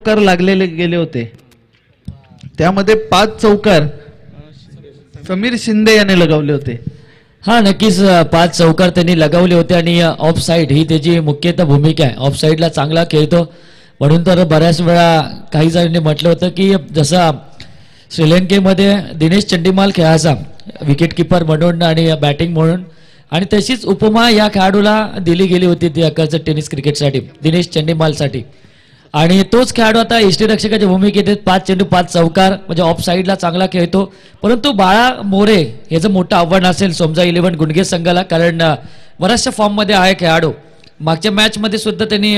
चौकार लागलेले गेले होते, त्यामध्ये 5 चौकार समीर शिंदे याने लगावले होते. हा नक्कीच 5 चौकार त्यांनी लगावले होते आणि ऑफ साईड ही त्याची मुख्यतः भूमिका आहे. ऑफ साईडला चांगला खेळतो म्हणून तर बऱ्याच वेळा काही जणांनी म्हटलं होतं की जसा श्रीलंकेमध्ये दिनेश चंडीमाल खेळायचा विकेट किपर म्हणून आणि बॅटिंग म्हणून, आणि तशीच उपमा या खेळाडूला दिली गेली होती ती अकरचं टेनिस क्रिकेटसाठी दिनेश चंडीमालसाठी. आणि तोच खेळाडू आता यष्टीरक्षकाच्या भूमिकेत 5 चेंडू 5 चौकार म्हणजे ऑफ साईडला चांगला खेळतो. परंतु बाळा मोरे याचं मोठं आव्हान असेल सोमजा 11 गुणगे संघाला, कारण बऱ्याचशा फॉर्ममध्ये आहे खेळाडू. मागच्या मॅचमध्ये सुद्धा त्यांनी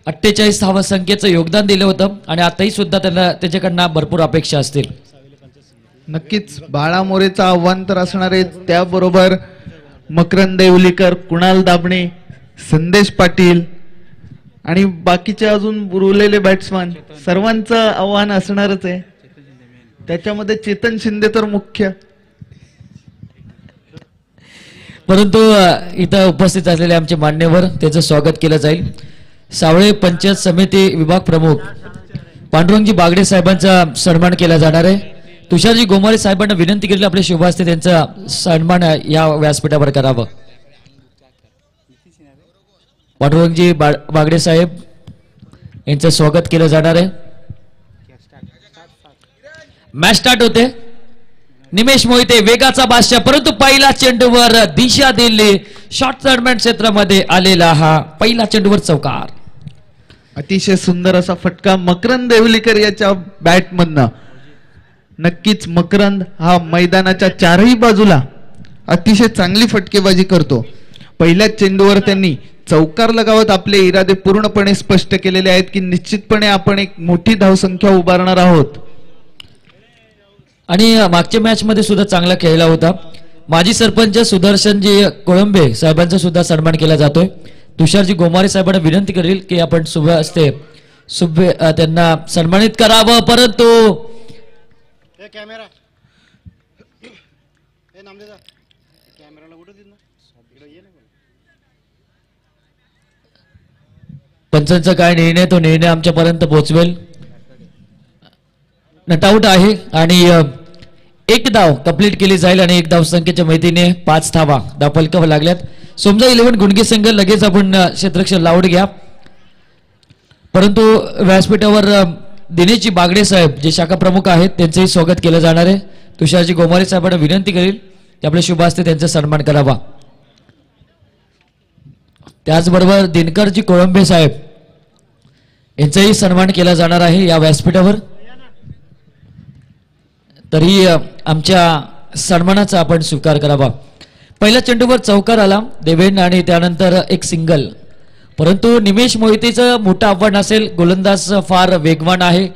48 धावा संख्येचं योगदान दिलं होतं आणि आताही सुद्धा त्यांना त्याच्याकडनं भरपूर अपेक्षा असतील. नक्कीच बाळा मोरेचं आव्हान तर असणार आहे, त्याबरोबर मकरंद देवलीकर, कुणाल दाभणे, संदेश पाटील आणि बाकीचे अजून उरलेले बॅट्समन सर्वांचं आव्हान असणारच आहे. त्याच्यामध्ये चेतन शिंदे तर मुख्य. परंतु इथं उपस्थित असलेले आमचे मान्यवर त्याचं स्वागत केलं जाईल. सावळे पंचायत समिती विभाग प्रमुख पांडुरंगजी बागडे साहेबांचा सन्मान केला जाणार आहे. तुषारजी गोमारे साहेबांना विनंती केली आपल्या शुभ हस्ते त्यांचा सन्मान या व्यासपीठावर करावं. पांडुरंगजी बागडे साहेब यांचं स्वागत केलं जाणार आहे. मॅच स्टार्ट होते. निमेश मोहिते वेगाचा बादशाह, परंतु पहिला चेंडूवर दिशा दिली. शॉर्ट टर्नमेंट क्षेत्रामध्ये आलेला हा पहिला चेंडूवर चौकार. अतिशय सुंदर असा फटका मकरंद देवलीकर याच्या बॅटमधनं. नक्कीच मकरंद हा मैदानाच्या चारही बाजूला अतिशय चांगली फटकेबाजी करतो. पहिल्याच चेंडूवर त्यांनी चौकार लगावत आपले इरादे पूर्णपणे स्पष्ट केलेले आहेत की निश्चितपणे आपण एक मोठी धावसंख्या उभारणार आहोत. आणि मागच्या मॅच मध्ये सुद्धा चांगला खेळला होता. माजी सरपंच सुदर्शनजी कोळंबे साहेबांचा सुद्धा सन्मान केला जातोय. तुषारजी गोमारे साहेबांना विनंती करेल की आपण शुभ हस्ते त्यांना सन्मानित करावं. परंतु पंचांचा काय निर्णय तो निर्णय आमच्यापर्यंत पोहोचवेल. नटआउट आहे आणि एक धाव कंप्लीट केली जाईल आणि एक धाव संख्येच्या मैत्रीने 5 धावा धावफलकावर लागल्यात. सोमजा 11 गुणगे संघ लगेच आपण क्षेत्ररक्षण लावून घ्या. परंतु व्यासपीठावर दिनेशजी बागडे साहेब जे शाखा प्रमुख आहेत त्यांचंही स्वागत केलं जाणार आहे. तुषारजी गोमारे साहेबांना विनंती करेल की आपल्या शुभ हस्ते त्यांचा सन्मान करावा. त्याचबरोबर दिनकरजी कोळंबे साहेब यांचाही सन्मान केला जाणार आहे या व्यासपीठावर. तरी आमच्या सन्मानाचा आपण स्वीकार करावा. पहिल्या चेंडूवर चौकार आला देवेन आणि त्यानंतर एक सिंगल. परंतु निमेश मोहितेचं मोठं आव्हान असेल. गोलंदाज फार वेगवान आहे.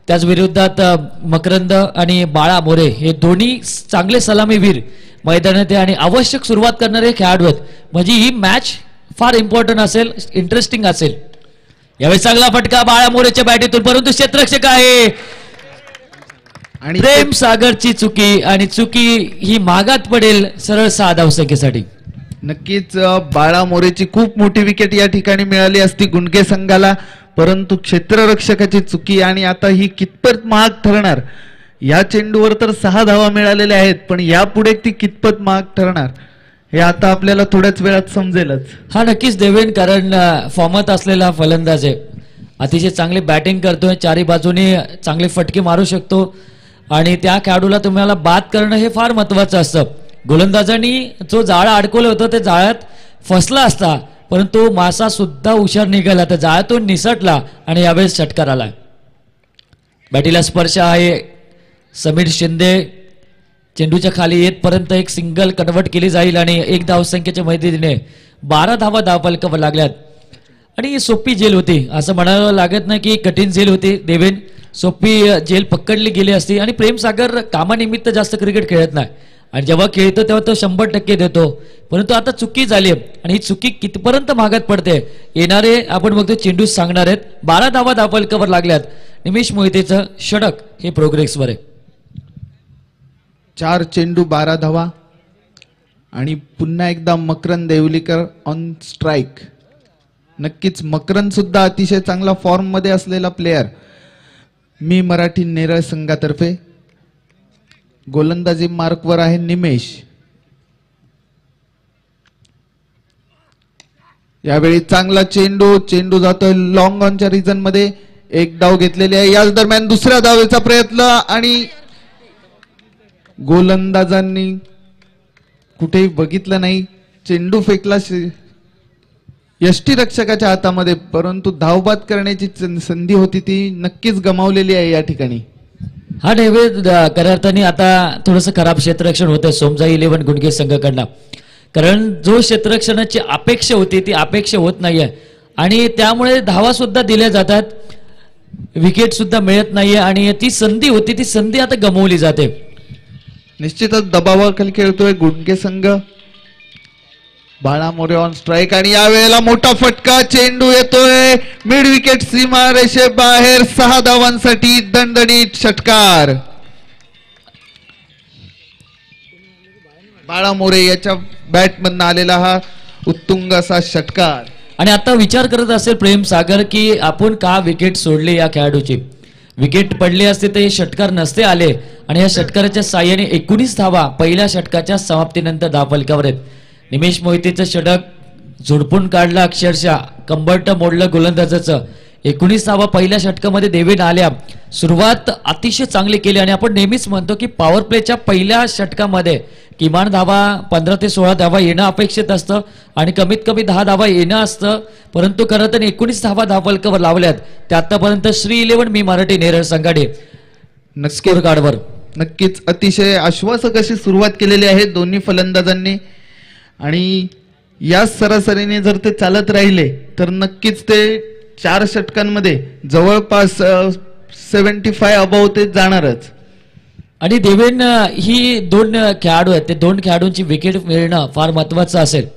त्याच विरोधात मकरंद आणि बाळा मोरे हे दोन्ही चांगले सलामीवीर मैदानात आणि आवश्यक सुरुवात करणारे खेळाडू आहेत. म्हणजे ही मॅच फार इम्पॉर्टंट असेल, इंटरेस्टिंग असेल. यावेळी चांगला फटका बाळा मोरेच्या बॅटीतून, परंतु क्षेत्ररक्षक आहे आणि प्रेम सागरची चुकी आणि चुकी ही मागात पडेल सरळ 6 धावसंख्येसाठी. नक्कीच बाळा मोरेची खूप मोठी विकेट या ठिकाणी मिळाली असती गुणगे संघाला, परंतु क्षेत्ररक्षकाची चुकी. आणि आता ही कितपत महाग ठरणार. या चेंडूवर तर 6 धावा मिळालेल्या आहेत, पण यापुढे ती कितपत महाग ठरणार हे आता आपल्याला थोड्याच वेळात समजेलच. हा नक्कीच देवेन, कारण फॉर्मात असलेला फलंदाज आहे. अतिशय चांगली बॅटिंग करतोय, चारी बाजूने चांगले फटके मारू शकतो आणि त्या खेळाडूला तुम्हाला बाद करणं हे फार महत्वाचं असतं. गोलंदाजांनी जो जाळा अडकवलं होतं ते जाळ्यात फसला असता, परंतु मासा सुद्धा हुशार निघाला, तर जाळ्यातून निसटला आणि यावेळेस षटकार आलाय. बॅटीला स्पर्श आहे. समीर शिंदे चेंडूच्या खाली येतपर्यंत एक सिंगल कन्वर्ट केली जाईल आणि एक धावसंख्येच्या मदतीने 12 धावा धावफलकावर लागल्यात. आणि सोपी जेल होती असं म्हणायला लागत नाही की कठीण जेल होती देवेन. सोपी जेल पकडली गेली असती. आणि प्रेम सागर कामानिमित्त जास्त क्रिकेट खेळत नाही आणि जेव्हा खेळतो तेव्हा तो 100% देतो. परंतु आता चुकी झाली आणि ही चुकी कितपर्यंत मागात पडते येणारे आपण बघतो चेंडू सांगणार आहेत. 12 धावा धावफलकावर लागल्यात. निमेश मोहितेचं षटक हे प्रोग्रेसवर आहे. 4 चेंडू 12 धावा आणि पुन्हा एकदा मकरंद देवलीकर ऑन स्ट्राइक. नक्कीच मकरंद सुद्धा अतिशय चांगला फॉर्म मध्ये असलेला प्लेयर. मी मराठी नेरळ संघातर्फे गोलंदाजी मार्कवर आहे निमेश. यावेळी चांगला चेंडू जातोय लॉंग ऑनच्या रिजन मध्ये. एक डाव घेतलेली आहे. याच दरम्यान दुसऱ्या धावेचा प्रयत्न आणि गोलंदाजांनी कुठेही बघितलं नाही. चेंडू फेकला यष्टीरक्षकाच्या हातामध्ये, परंतु धावबाद करण्याची संधी होती ती नक्कीच गमावलेली आहे या ठिकाणी. हा नैवेद खऱ्या अर्थाने आता थोडस खराब क्षेत्ररक्षण होतंय सोमजाई 11 गुंडगे संघाकडनं. कारण जो क्षेत्ररक्षणाची अपेक्षा होती ती अपेक्षा होत नाहीये आणि त्यामुळे धावा सुद्धा दिल्या जातात, विकेट सुद्धा मिळत नाहीये आणि ती संधी होती ती संधी आता गमावली जाते. निश्चितच दबावाखाली खेळतोय गुंडगे संघ. बाळा मोरे ऑन स्ट्राईक आणि यावेळेला मोठा फटका. चेंडू येतोय मिड विकेट सीमा रेषे बाहेर. 6 धावांसाठी दणदणीत षटकार. बाळा मोरे याच्या बॅटमधून आलेला हा उत्तुंग असा षटकार. आणि आता विचार करत असेल प्रेम सागर की आपण का विकेट सोडली या खेळाडूची. विकेट पडली असते तर हे षटकार नसते आले आणि या षटकाराच्या साह्याने 19 धावा पहिल्या षटकाच्या समाप्तीनंतर धावफलकावर आहेत. निमेश मोहितेचं षटक झोडपून काढलं, अक्षरशः कंबरट मोडलं गोलंदाजाचं. 19 धावा पहिल्या षटकामध्ये देवेन आल्या. सुरुवात अतिशय चांगली केली आणि आपण नेहमीच म्हणतो की पॉवर प्लेच्या पहिल्या षटकामध्ये किमान धावा 15 ते 16 धावा येणं अपेक्षित असतं आणि कमीत कमी 10 धावा येणं असतं, परंतु खरं तर 19 धावा धावफलकावर लावल्यात. त्या आतापर्यंत श्री 11 मी मराठी नेरळ संघाने स्कोर कार्डवर. नक्कीच अतिशय आश्वासक अशी सुरुवात केलेली आहे दोन्ही फलंदाजांनी आणि या सरासरीने जर ते चालत राहिले तर नक्कीच ते 4 षटकांमध्ये जवळपास 75 अबाव ते जाणारच. आणि देवेन ही 2 खेळाडू आहेत, ते 2 खेळाडूंची विकेट मिळणं फार महत्वाचं असेल.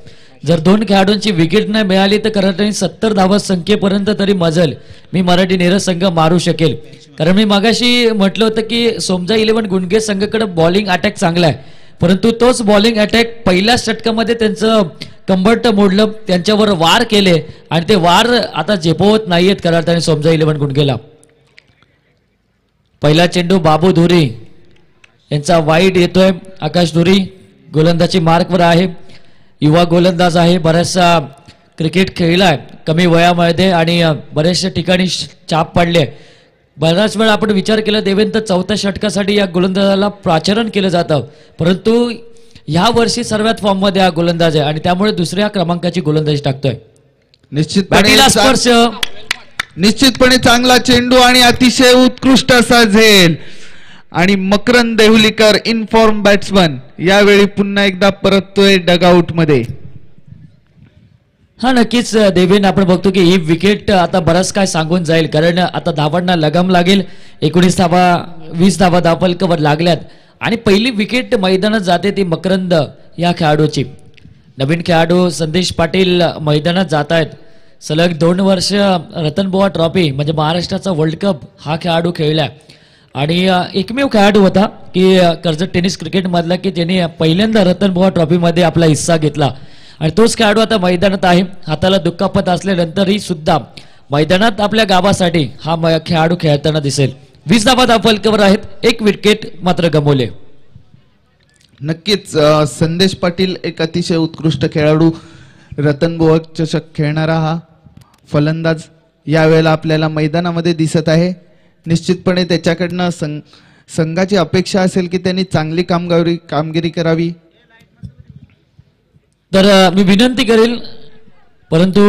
जर 2 खेळाडूंची विकेट नाही मिळाली तर खरं 70 धावा संख्येपर्यंत तरी मजल मी मराठी नेरळ संघ मारू शकेल. कारण मी मागाशी म्हटलं होतं की सोमजा 11 गुंडगे संघाकडे बॉलिंग अटॅक चांगला आहे, परंतु तोच बॉलिंग अटॅक पहिल्या षटकामध्ये त्यांचं कंबरट मोडलं, त्यांच्यावर वार केले आणि ते वार आता झेपवत नाहीयेत खऱ्या अर्थाने सोमजा 11 गुंडगेला. पहिला चेंडू बाबू धुरी यांचा वाईट येतोय. आकाश धुरी गोलंदाजी मार्कवर आहे, युवा गोलंदाज आहे, बऱ्याचसा क्रिकेट खेळलाय कमी वयामध्ये आणि बऱ्याचशा ठिकाणी छाप पाडले. बराच वेळा आपण विचार केला देवेंद्र 4थ्या षटकासाठी या गोलंदाजाला प्राचारण केलं जातं, परंतु ह्या वर्षी सर्वात फॉर्म मध्ये हा गोलंदाज आहे आणि त्यामुळे 2ऱ्या क्रमांकाची गोलंदाजी टाकतोय. निश्चितपणे चांगला चेंडू आणि अतिशय उत्कृष्ट असा झेल आणि मकरंद देहुलीकर इनफॉर्म बॅट्समन यावेळी पुन्हा एकदा परततोय डगआउट मध्ये. हा नक्कीच देवेन, आपण बघतो की ही विकेट आता बराच काय सांगून जाईल, कारण आता धावांना लगाम लागेल. 19 धावा 20 धावा धावफलकावर लागल्यात आणि पहिली विकेट मैदानात जाते ती मकरंद या खेळाडूची. नवीन खेळाडू संदेश पाटील मैदानात जात आहेत. सलग 2 वर्ष रतनबुवा ट्रॉफी म्हणजे महाराष्ट्राचा वर्ल्ड कप हा खेळाडू खेळला आणि एकमेव खेळाडू होता की कर्जत टेनिस क्रिकेट मधला की ज्याने पहिल्यांदा रतनबुवा ट्रॉफी मध्ये आपला हिस्सा घेतला आणि तोच खेळाडू आता मैदानात आहे. हाताला दुखापत असल्यानंतरही सुद्धा मैदानात आपल्या गावासाठी हा खेळाडू खेळताना दिसेल. 20 धावा धावफलकावर आहेत, 1 विकेट मात्र गमावले. नक्कीच संदेश पाटील एक अतिशय उत्कृष्ट खेळाडू, रतनबुवा चषक खेळणारा हा फलंदाज यावेळेला आपल्याला मैदानामध्ये दिसत आहे. निश्चितपणे त्याच्याकडनं संघाची अपेक्षा असेल की त्यांनी चांगली कामगिरी करावी. तर मी विनंती करेल, परंतु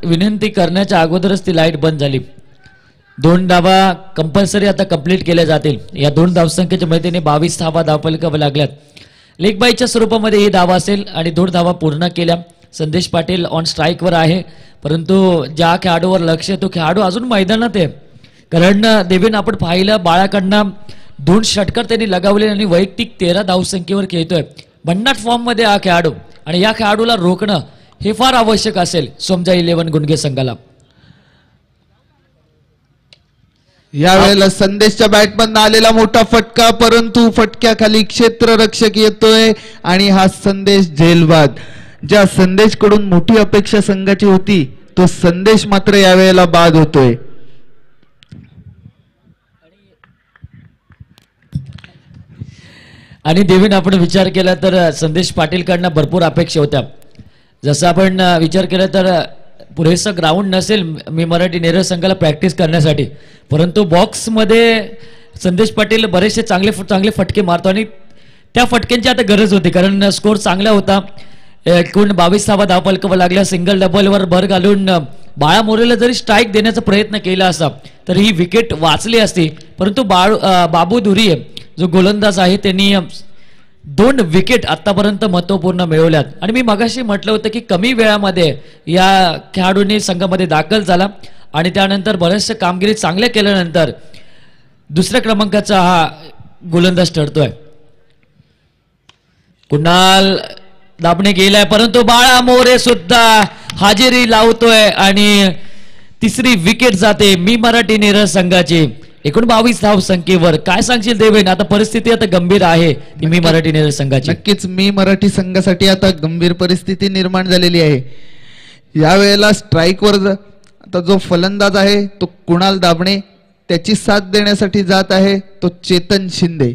विनंती करण्याच्या अगोदरच ती लाईट बंद झाली. 2 धावा कंपल्सरी आता कंप्लीट केल्या जातील. या 2 धावसंख्येच्या मदतीने 22 धावा धावफलकावर लागल्यात. लेग बायच्या स्वरूपामध्ये ही धावा असेल आणि 2 धावा पूर्ण केल्या. संदेश पाटील ऑन स्ट्राईकवर आहे, परंतु ज्या खेळाडूवर लक्ष आहे तो खेळाडू अजून मैदानात आहे. कारण देवेन आपण पाहिलं बाळाकडनं 2 षटकार त्यांनी लगावले आणि वैयक्तिक 13 धावसंख्येवर खेळतोय. भन्नाट फॉर्म मध्ये हा खेळाडू आणि या खेळाडूला रोखणं हे फार आवश्यक असेल सोमजा 11 गुंडगे संघाला. यावेळेला संदेशच्या बॅटमधून आलेला मोठा फटका, परंतु फटक्याखाली क्षेत्ररक्षक येतोय आणि हा संदेश झेलबाद. ज्या संदेश कडून मोठी अपेक्षा संघाची होती तो संदेश मात्र यावेळेला बाद होतोय. आणि देवेन आपण विचार केला तर संदेश पाटीलकडनं भरपूर अपेक्षा होत्या. जसं आपण विचार केला तर पुरेसं ग्राउंड नसेल मी मराठी नेरळ संघाला प्रॅक्टिस करण्यासाठी, परंतु बॉक्समध्ये संदेश पाटील बरेचसे चांगले फटके मारतो आणि त्या फटक्यांची आता गरज होती कारण स्कोर चांगला होता. एकूण 22 धावा धावफलकावर लागल्या. सिंगल डबलवर भर घालून बाळा मोरेला जरी स्ट्राईक देण्याचा प्रयत्न केला असता तर ही विकेट वाचली असती, परंतु बाबू धुरी जो गोलंदाज आहे त्यांनी 2 विकेट आतापर्यंत महत्वपूर्ण मिळवल्यात. आणि मी मगाशी म्हटलं होतं की कमी वेळामध्ये या खेळाडूंनी संघामध्ये दाखल झाला आणि त्यानंतर बरेचसे कामगिरी चांगल्या केल्यानंतर दुसऱ्या क्रमांकाचा हा गोलंदाज ठरतोय. कुणाल दाबणे गेलाय परंतु बाळा मोरे सुद्धा हजेरी लावतोय आणि तिसरी विकेट जाते मी मराठी नेरळ संघाची. एकूण 22 धाव संख्येवर. काय सांगशील देवेन, आता परिस्थिती आता गंभीर आहे मी मराठी नेरळ संघाची. नक्कीच मी मराठी संघासाठी आता गंभीर परिस्थिती निर्माण झालेली आहे. यावेळेला स्ट्राईकवर आता जो फलंदाज आहे तो कुणाल दाबणे, त्याची साथ देण्यासाठी जात आहे तो चेतन शिंदे.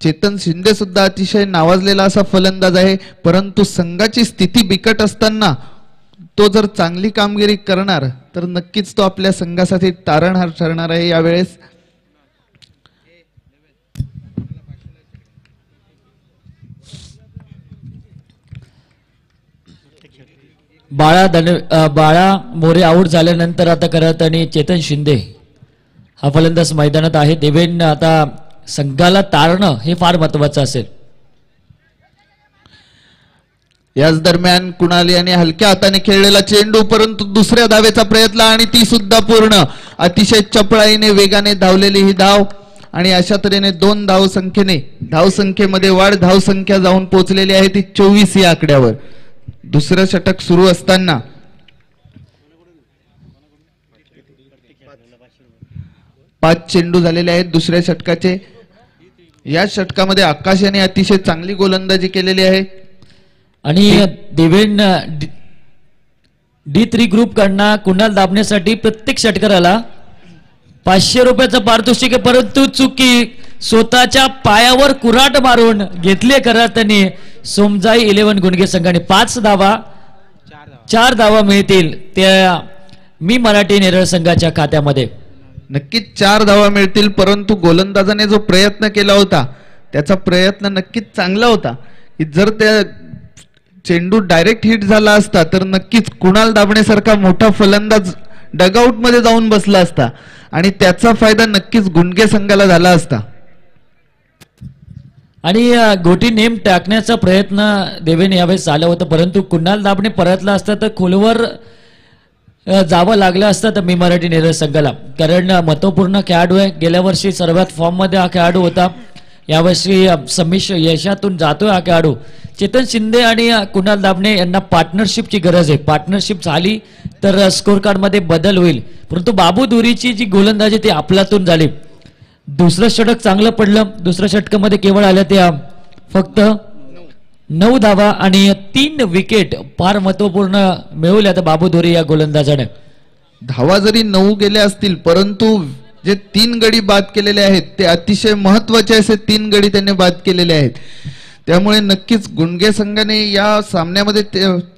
चेतन शिंदे सुद्धा अतिशय नावाजलेला असा फलंदाज आहे, परंतु संघाची स्थिती बिकट असताना तो जर चांगली कामगिरी करणार तर नक्कीच तो आपल्या संघासाठी तारणहार ठरणार आहे. यावेळेस बाळा मोरे आऊट झाल्यानंतर आता करत आणि चेतन शिंदे हा फलंदाज मैदानात आहे. देवेन आता संघाला तारणं हे फार महत्वाचं असेल. याच दरम्यान कुणाल यांनी हलक्या हाताने खेळलेला चेंडू, परंतु दुसऱ्या धावेचा प्रयत्न आणि ती सुद्धा पूर्ण. अतिशय चपळाईने वेगाने धावलेली ही धाव आणि अशा तऱ्हेने 2 धावसंख्येमध्ये वाढ. धावसंख्या जाऊन पोहोचलेली आहे ती 24 या आकड्यावर. दुसरं षटक सुरू असताना 5 चेंडू झालेले आहेत दुसऱ्या षटकाचे. या षटकामध्ये आकाश याने अतिशय चांगली गोलंदाजी केलेली आहे. आणि देवेन D3 ग्रुप कडनं कुणाल दाबण्यासाठी प्रत्येक षटकाराला 500 रुपयाचं पारितोषिक आहे, परंतु चुकी स्वतःच्या पायावर कुऱ्हाड मारून घेतले करत त्यांनी सोमजाई 11 गुणगे संघाने 4 धावा मिळतील त्या मी मराठी नेरळ संघाच्या खात्यामध्ये. नक्कीच 4 धावा मिळतील, परंतु गोलंदाजाने जो प्रयत्न केला होता त्याचा प्रयत्न नक्कीच चांगला होता. जर त्या चेंडू डायरेक्ट हिट झाला असता तर नक्कीच कुणाल दाबणेसारखा मोठा फलंदाज डगआउट मध्ये जाऊन बसला असता आणि त्याचा फायदा नक्कीच गुणगे संघाला झाला असता. आणि गोटी नेम टाकण्याचा प्रयत्न देवेन यावेळेस झाला होता, परंतु कुणाल दाबणे परतला असता तर खोलवर जावं लागलं असतं तर मी मराठी नेरळ संघाला. कारण महत्वपूर्ण खेळाडू आहे. गेल्या वर्षी सर्वात फॉर्म मध्ये हा खेळाडू होता. यावर्षी संमिश्र यशातून जातोय हा खेळाडू. चेतन शिंदे आणि कुणाल दाबणे यांना पार्टनरशिपची गरज आहे. पार्टनरशिप झाली तर स्कोर कार्ड मध्ये बदल होईल, परंतु बाबू दुरीची जी गोलंदाजी ती आपलातून झाली. दुसरं षटक चांगलं पडलं. दुसऱ्या षटकामध्ये केवळ आल्या त्या फक्त 9 धावा आणि 3 विकेट फार महत्वपूर्ण मिळवल्या तर बाबू दुरी या गोलंदाजाने. धावा जरी 9 गेल्या असतील, परंतु जे 3 गडी बाद केलेले आहेत ते अतिशय महत्वाचे असे 3 गडी त्यांनी बाद केलेले आहेत. त्यामुळे नक्कीच गुणगे संघाने या सामन्यामध्ये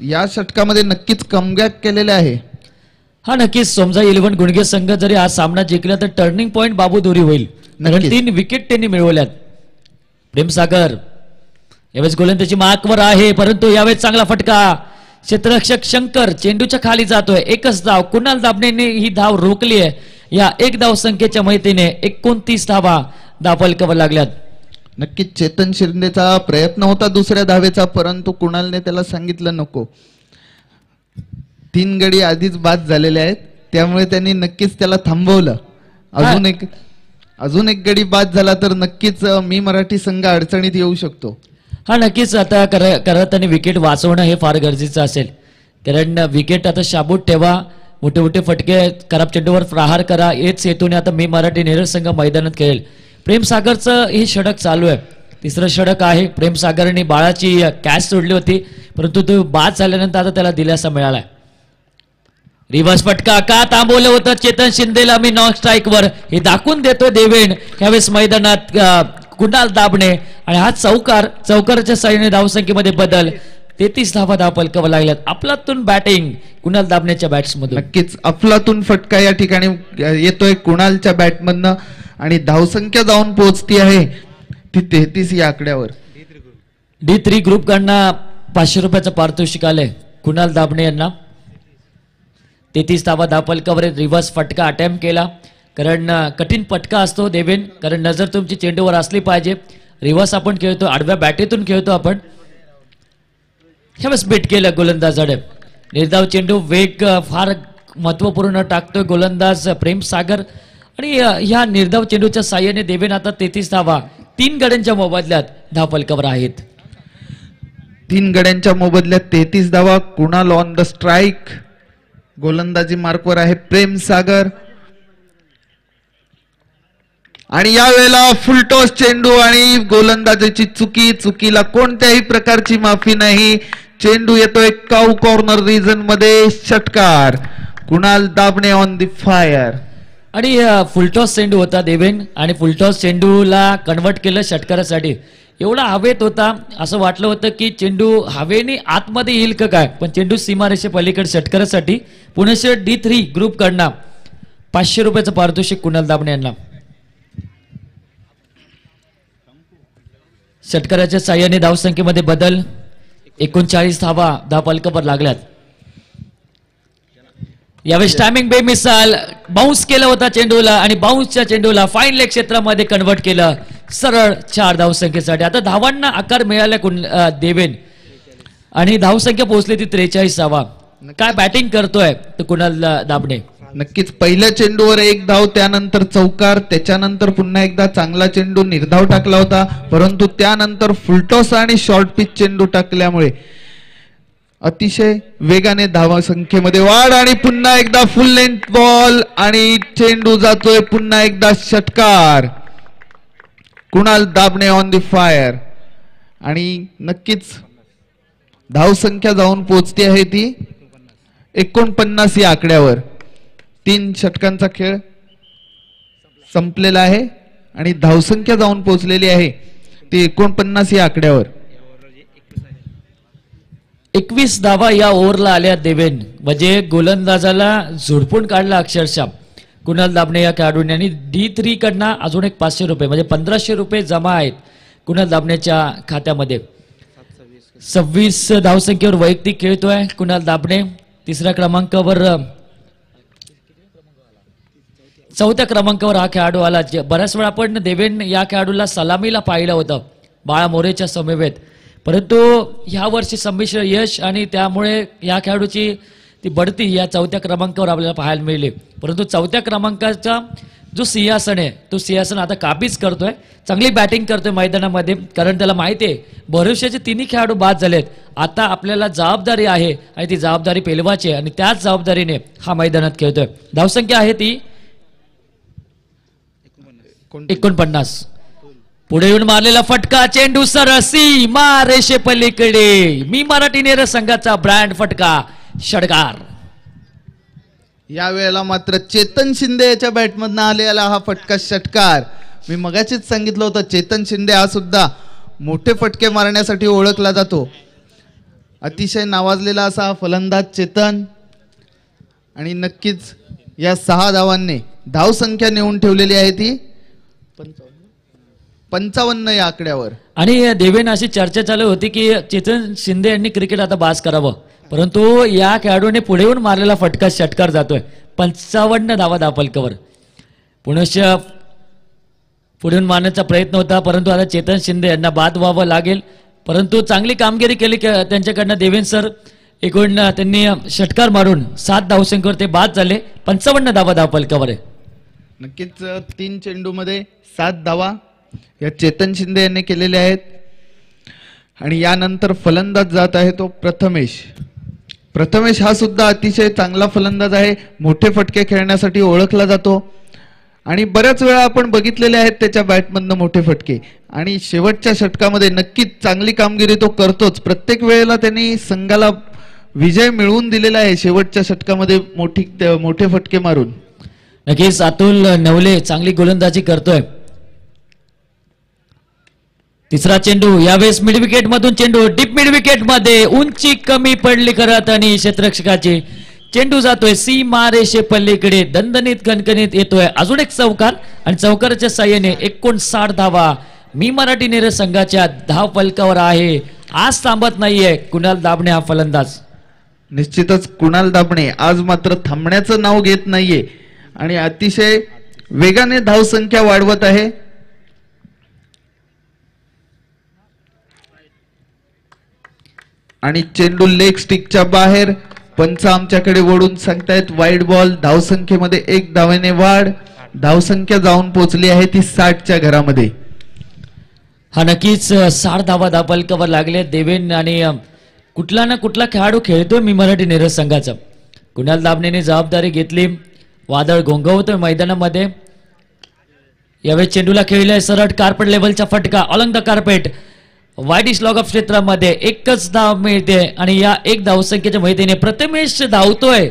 या षटकामध्ये नक्कीच कमबॅक केलेले आहे. हा नक्कीच सोमजाई 11 गुणगे संघ जरी आज सामना जिंकला तर टर्निंग पॉइंट बाबू दोरी होईल. 3 विकेट त्यांनी मिळवल्यात. प्रेमसागर यावेळेस गोलंदाजी मार्कवर आहे, परंतु यावेळेस चांगला फटका. क्षेत्ररक्षक शंकर चेंडूच्या खाली जातोय. एकच धाव. कुणाल दाबणेने ही धाव रोखली आहे. या 1 धाव संख्येच्या मदतीने 29 धावा धावफलकावर लागल्यात. नक्कीच चेतन शिंदेचा प्रयत्न होता दुसऱ्या धावेचा, परंतु कुणालने त्याला सांगितलं नको. 3 गडी आधीच बाद झालेले आहेत, त्यामुळे त्यांनी नक्कीच त्याला थांबवलं. अजून एक गडी बाद झाला तर नक्कीच मी मराठी संघ अडचणीत येऊ शकतो. हा नक्कीच आता करत आणि विकेट वाचवणं हे फार गरजेचं असेल. कारण विकेट आता शाबूत ठेवा. मोठे मोठे फटके खराब चेंडूवर प्रहार करा. हेच हेतूने आता मी मराठी नेरळ संघ मैदानात खेळेल. प्रेमसागरचं हे षटक चालू आहे. 3रं षटक आहे. प्रेमसागरने बाळाची कॅच सोडली होती, परंतु तो बाद झाल्यानंतर आता त्याला दिलासा मिळालाय. रिव्हर्स फटका का थांबवलं होतं चेतन शिंदेला मी नॉन स्ट्राईक वर हे दाखवून देतो देवेन. यावेळेस मैदानात कुणाल दाबणे आणि हा चौकाराच्या साह्याने धावसंख्येमध्ये बदल. 33 धावा धावफलकावर लागल्यात. अफलातून बॅटिंग कुणाल दाबणेच्या बॅट्समधून. नक्कीच अफलातून फटका या ठिकाणी येतोय कुणालच्या बॅटमधनं आणि धावसंख्या जाऊन पोहोचती आहे ती 33 या आकड्यावर. D3 ग्रुप कडनं 500 रुपयाचं पारितोषिक आलंय कुणाल दाबणे यांना. 33 धावा धावफलकावर रिव्हर्स फटका अटेम्प्ट केला, कारण कठीण फटका असतो देवेन, कारण नजर तुमची चेंडूवर असली पाहिजे. रिव्हर्स आपण खेळतो, आडव्या बॅटीतून खेळतो आपण. ह्यावेळेस बीट केलं गोलंदाजाने. निर्धाव चेंडू वेग फार महत्वपूर्ण टाकतोय गोलंदाज प्रेम सागर आणि ह्या निर्धाव चेंडूच्या साह्याने देवेन आता 33 धावा 3 गड्यांच्या मोबदल्यात धावफलकावर आहेत. 3 गड्यांच्या मोबदल्यात 33 धावा. Kunal on the strike. गोलंदाजी मार्कवर आहे प्रेम सागर आणि यावेळेला फुलटॉस चेंडू आणि गोलंदाजीची चुकीला कोणत्याही प्रकारची माफी नाही. चेंडू येतोय काऊ कॉर्नर रिजन मध्ये. षटकार. Kunal Dabhane on the fire. आणि फुलटॉस चेंडू होता देवेन आणि फुलटॉस चेंडूला कन्वर्ट केलं षटकारासाठी. एवढा हवेत होता, असं वाटलं होतं की चेंडू हवेने आतमध्ये येईल का काय, पण चेंडू सीमारेषे पलीकडे षटकारासाठी. पुणे शहर D3 ग्रुप कडनं 500 रुपयाचं पारितोषिक कुणाल दाबणे यांना. षटकाराच्या साह्याने धावसंख्येमध्ये बदल. 39 धावा धावफलकावर लागल्यात. यावेळेस टायमिंग बेमिसाल बाउन्स केला होता चेंडूला आणि बाउन्सच्या चेंडूला फाईन लेग क्षेत्रामध्ये कन्वर्ट केलं सरळ 4 धावसंख्येसाठी. आता धावांना आकार मिळाला देवेन आणि धावसंख्या पोहोचली ती 43 धावा. काय बॅटिंग करतोय तो कुणाल दाबणे. नक्कीच पहिल्या चेंडूवर 1 धाव, त्यानंतर चौकार, त्याच्यानंतर पुन्हा एकदा चांगला चेंडू निर्धाव टाकला होता, परंतु त्यानंतर फुलटॉस आणि शॉर्ट पिच चेंडू टाकल्यामुळे अतिशय वेगाने धावा संख्येमध्ये वाढ आणि पुन्हा एकदा फुल लेंथ बॉल आणि चेंडू जातोय पुन्हा एकदा षटकार. Kunal Dabhane on the fire आणि नक्कीच धावसंख्या जाऊन पोहोचते आहे ती 49 या आकड्यावर. 3 षटकांचा खेळ संपलेला आहे आणि धावसंख्या जाऊन पोहोचलेली आहे ती 49 या आकड्यावर. 21 धावा या ओव्हरला आल्या देवेन, म्हणजे गोलंदाजाला झोडपून काढला अक्षरशः कुणाल दाबणे या खेळाडूंनी. आणि D3 कडनं अजून एक 500 रुपये म्हणजे 1500 रुपये जमा आहेत कुणाल दाबणेच्या खात्यामध्ये. 26 धावसंख्येवर वैयक्तिक खेळतोय कुणाल दाबणे. 3ऱ्या क्रमांकावर 4थ्या क्रमांकावर हा खेळाडू आला. बऱ्याच वेळा आपण देवेन या खेळाडूला सलामीला पाहिलं होतं बाळा मोरेच्या समवेत, परंतु ह्या वर्षी संमिश्र यश आणि त्यामुळे या खेळाडूची ती बढती या 4थ्या क्रमांकावर आपल्याला पाहायला मिळाली. परंतु 4थ्या क्रमांकाचा जो सिंहासन आहे तो सिंहासन आता काबीज करतोय. चांगली बॅटिंग करतोय मैदानामध्ये, कारण त्याला माहिती आहे भरोश्याचे 3 खेळाडू बाद झालेत. आता आपल्याला जबाबदारी आहे आणि ती जबाबदारी पेलवायची आहे आणि त्याच जबाबदारीने हा मैदानात खेळतोय. धावसंख्या आहे ती 49. पुढे येऊन मारलेला फटका, चेंडू सरळ सीमा रेषे पलीकडे. मी मराठी नेर संघाचा ब्रँड फटका, षटकार. या वेळेला मात्र चेतन शिंदे याच्या बॅटमधनं आलेला हा फटका षटकार. मी मगाशीच सांगितलं होतं चेतन शिंदे हा सुद्धा मोठे फटके मारण्यासाठी ओळखला जातो. अतिशय नावाजलेला असा हा फलंदाज चेतन आणि नक्कीच या 6 धावांनी धावसंख्या नेऊन ठेवलेली आहे ती 55 या आकड्यावर. आणि देवेन अशी चर्चा चालू होती की चेतन शिंदे यांनी क्रिकेट आता बास करावं, परंतु या खेळाडूने पुढे येऊन मारलेला फटका षटकार जातोय. 55 धावा धावफलकावर. पुनश्च पुढे येऊन मारण्याचा प्रयत्न होता, परंतु आता चेतन शिंदे यांना बाद व्हावं लागेल. परंतु चांगली कामगिरी केली त्यांच्याकडनं देवेन सर. एकूण त्यांनी षटकार मारून 7 धावसंख्येवर ते बाद झाले. 55 धावा धावफलकावर आहे. नक्कीच 3 चेंडूमध्ये 7 धावा या चेतन शिंदे यांनी केलेले आहेत. आणि यानंतर फलंदाज जात आहे तो प्रथमेश हा सुद्धा अतिशय चांगला फलंदाज आहे. मोठे फटके खेळण्यासाठी ओळखला जातो आणि बऱ्याच वेळा आपण बघितलेले आहेत त्याच्या बॅटमधनं मोठे फटके. आणि शेवटच्या षटकामध्ये नक्कीच चांगली कामगिरी तो करतोच. प्रत्येक वेळेला त्यांनी संघाला विजय मिळवून दिलेला आहे शेवटच्या षटकामध्ये मोठे फटके मारून. नक्कीच अतुल नवले चांगली गोलंदाजी करतोय. तिसरा चेंडू यावेळेस मिड विकेट मधून चेंडू डीप मिड विकेट मध्ये उंची कमी पडली करत आणि क्षेत्ररक्षकाची चेंडू जातोय सीमा रेषे पल्लीकडे दणदणीत कणकणीत येतोय अजून एक चौकार आणि चौकाराच्या साह्याने 59 धावा मी मराठी नेरळ संघाच्या धाव फलकावर आहे. आज थांबत नाहीये कुणाल दाभणे हा फलंदाज. निश्चितच कुणाल दाभणे आज मात्र थांबण्याचं नाव घेत नाहीये आणि अतिशय वेगाने धावसंख्या वाढवत आहे. आणि चेंडू लेग स्टिकच्या बाहेर. पंच आमच्याकडे वळून सांगतायत वाईड बॉल. धावसंख्येमध्ये 1 धावेने वाढ. धावसंख्या जाऊन पोहोचली आहे ती 60च्या घरामध्ये. हा नक्कीच 60 धावा धावफलकावर लागले देवेन आणि कुठला ना कुठला खेळाडू खेळतोय मी मराठी नेरळ संघाचा. कुणाल दाभणेने जबाबदारी घेतली. वादळ घोंघवतोय मैदानामध्ये. यावेळी चेंडूला खेळलाय सरळ कार्पेट लेवलचा फटका along the carpet widish long off क्षेत्रामध्ये एकच धाव मिळते आणि या एक धावसंख्येच्या माहितीने प्रथमेश धावतोय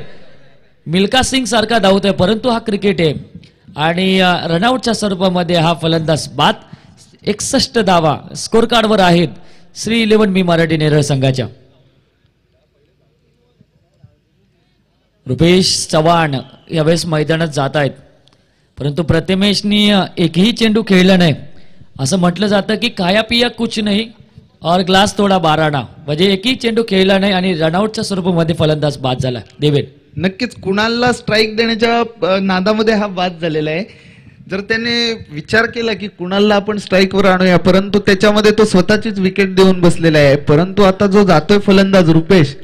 मिल्खा सिंग सारखा धावतोय परंतु हा क्रिकेट आहे आणि रनआउटच्या स्वरूपामध्ये हा फलंदाज बाद. 61 धावा स्कोर कार्डवर आहेत श्री 11 मी मराठी नेरळ संघाच्या. रुपेश चव्हाण यावेळेस मैदानात जात आहेत परंतु प्रथमेशनी एकही चेंडू खेळला नाही. असं म्हटलं जातं की खाया पिया कुछ नाही और ग्लास थोडा बाराणा म्हणजे एकही चेंडू खेळला नाही आणि रनआउटच्या स्वरूपामध्ये फलंदाज बाद झाला. देवेन नक्कीच कुणालला स्ट्राईक देण्याच्या नादामध्ये हा बाद झालेला आहे. जर त्याने विचार केला की कुणालला आपण स्ट्राईकवर आणूया परंतु त्याच्यामध्ये तो स्वतःचीच विकेट देऊन बसलेला आहे. परंतु आता जो जातोय फलंदाज रुपेश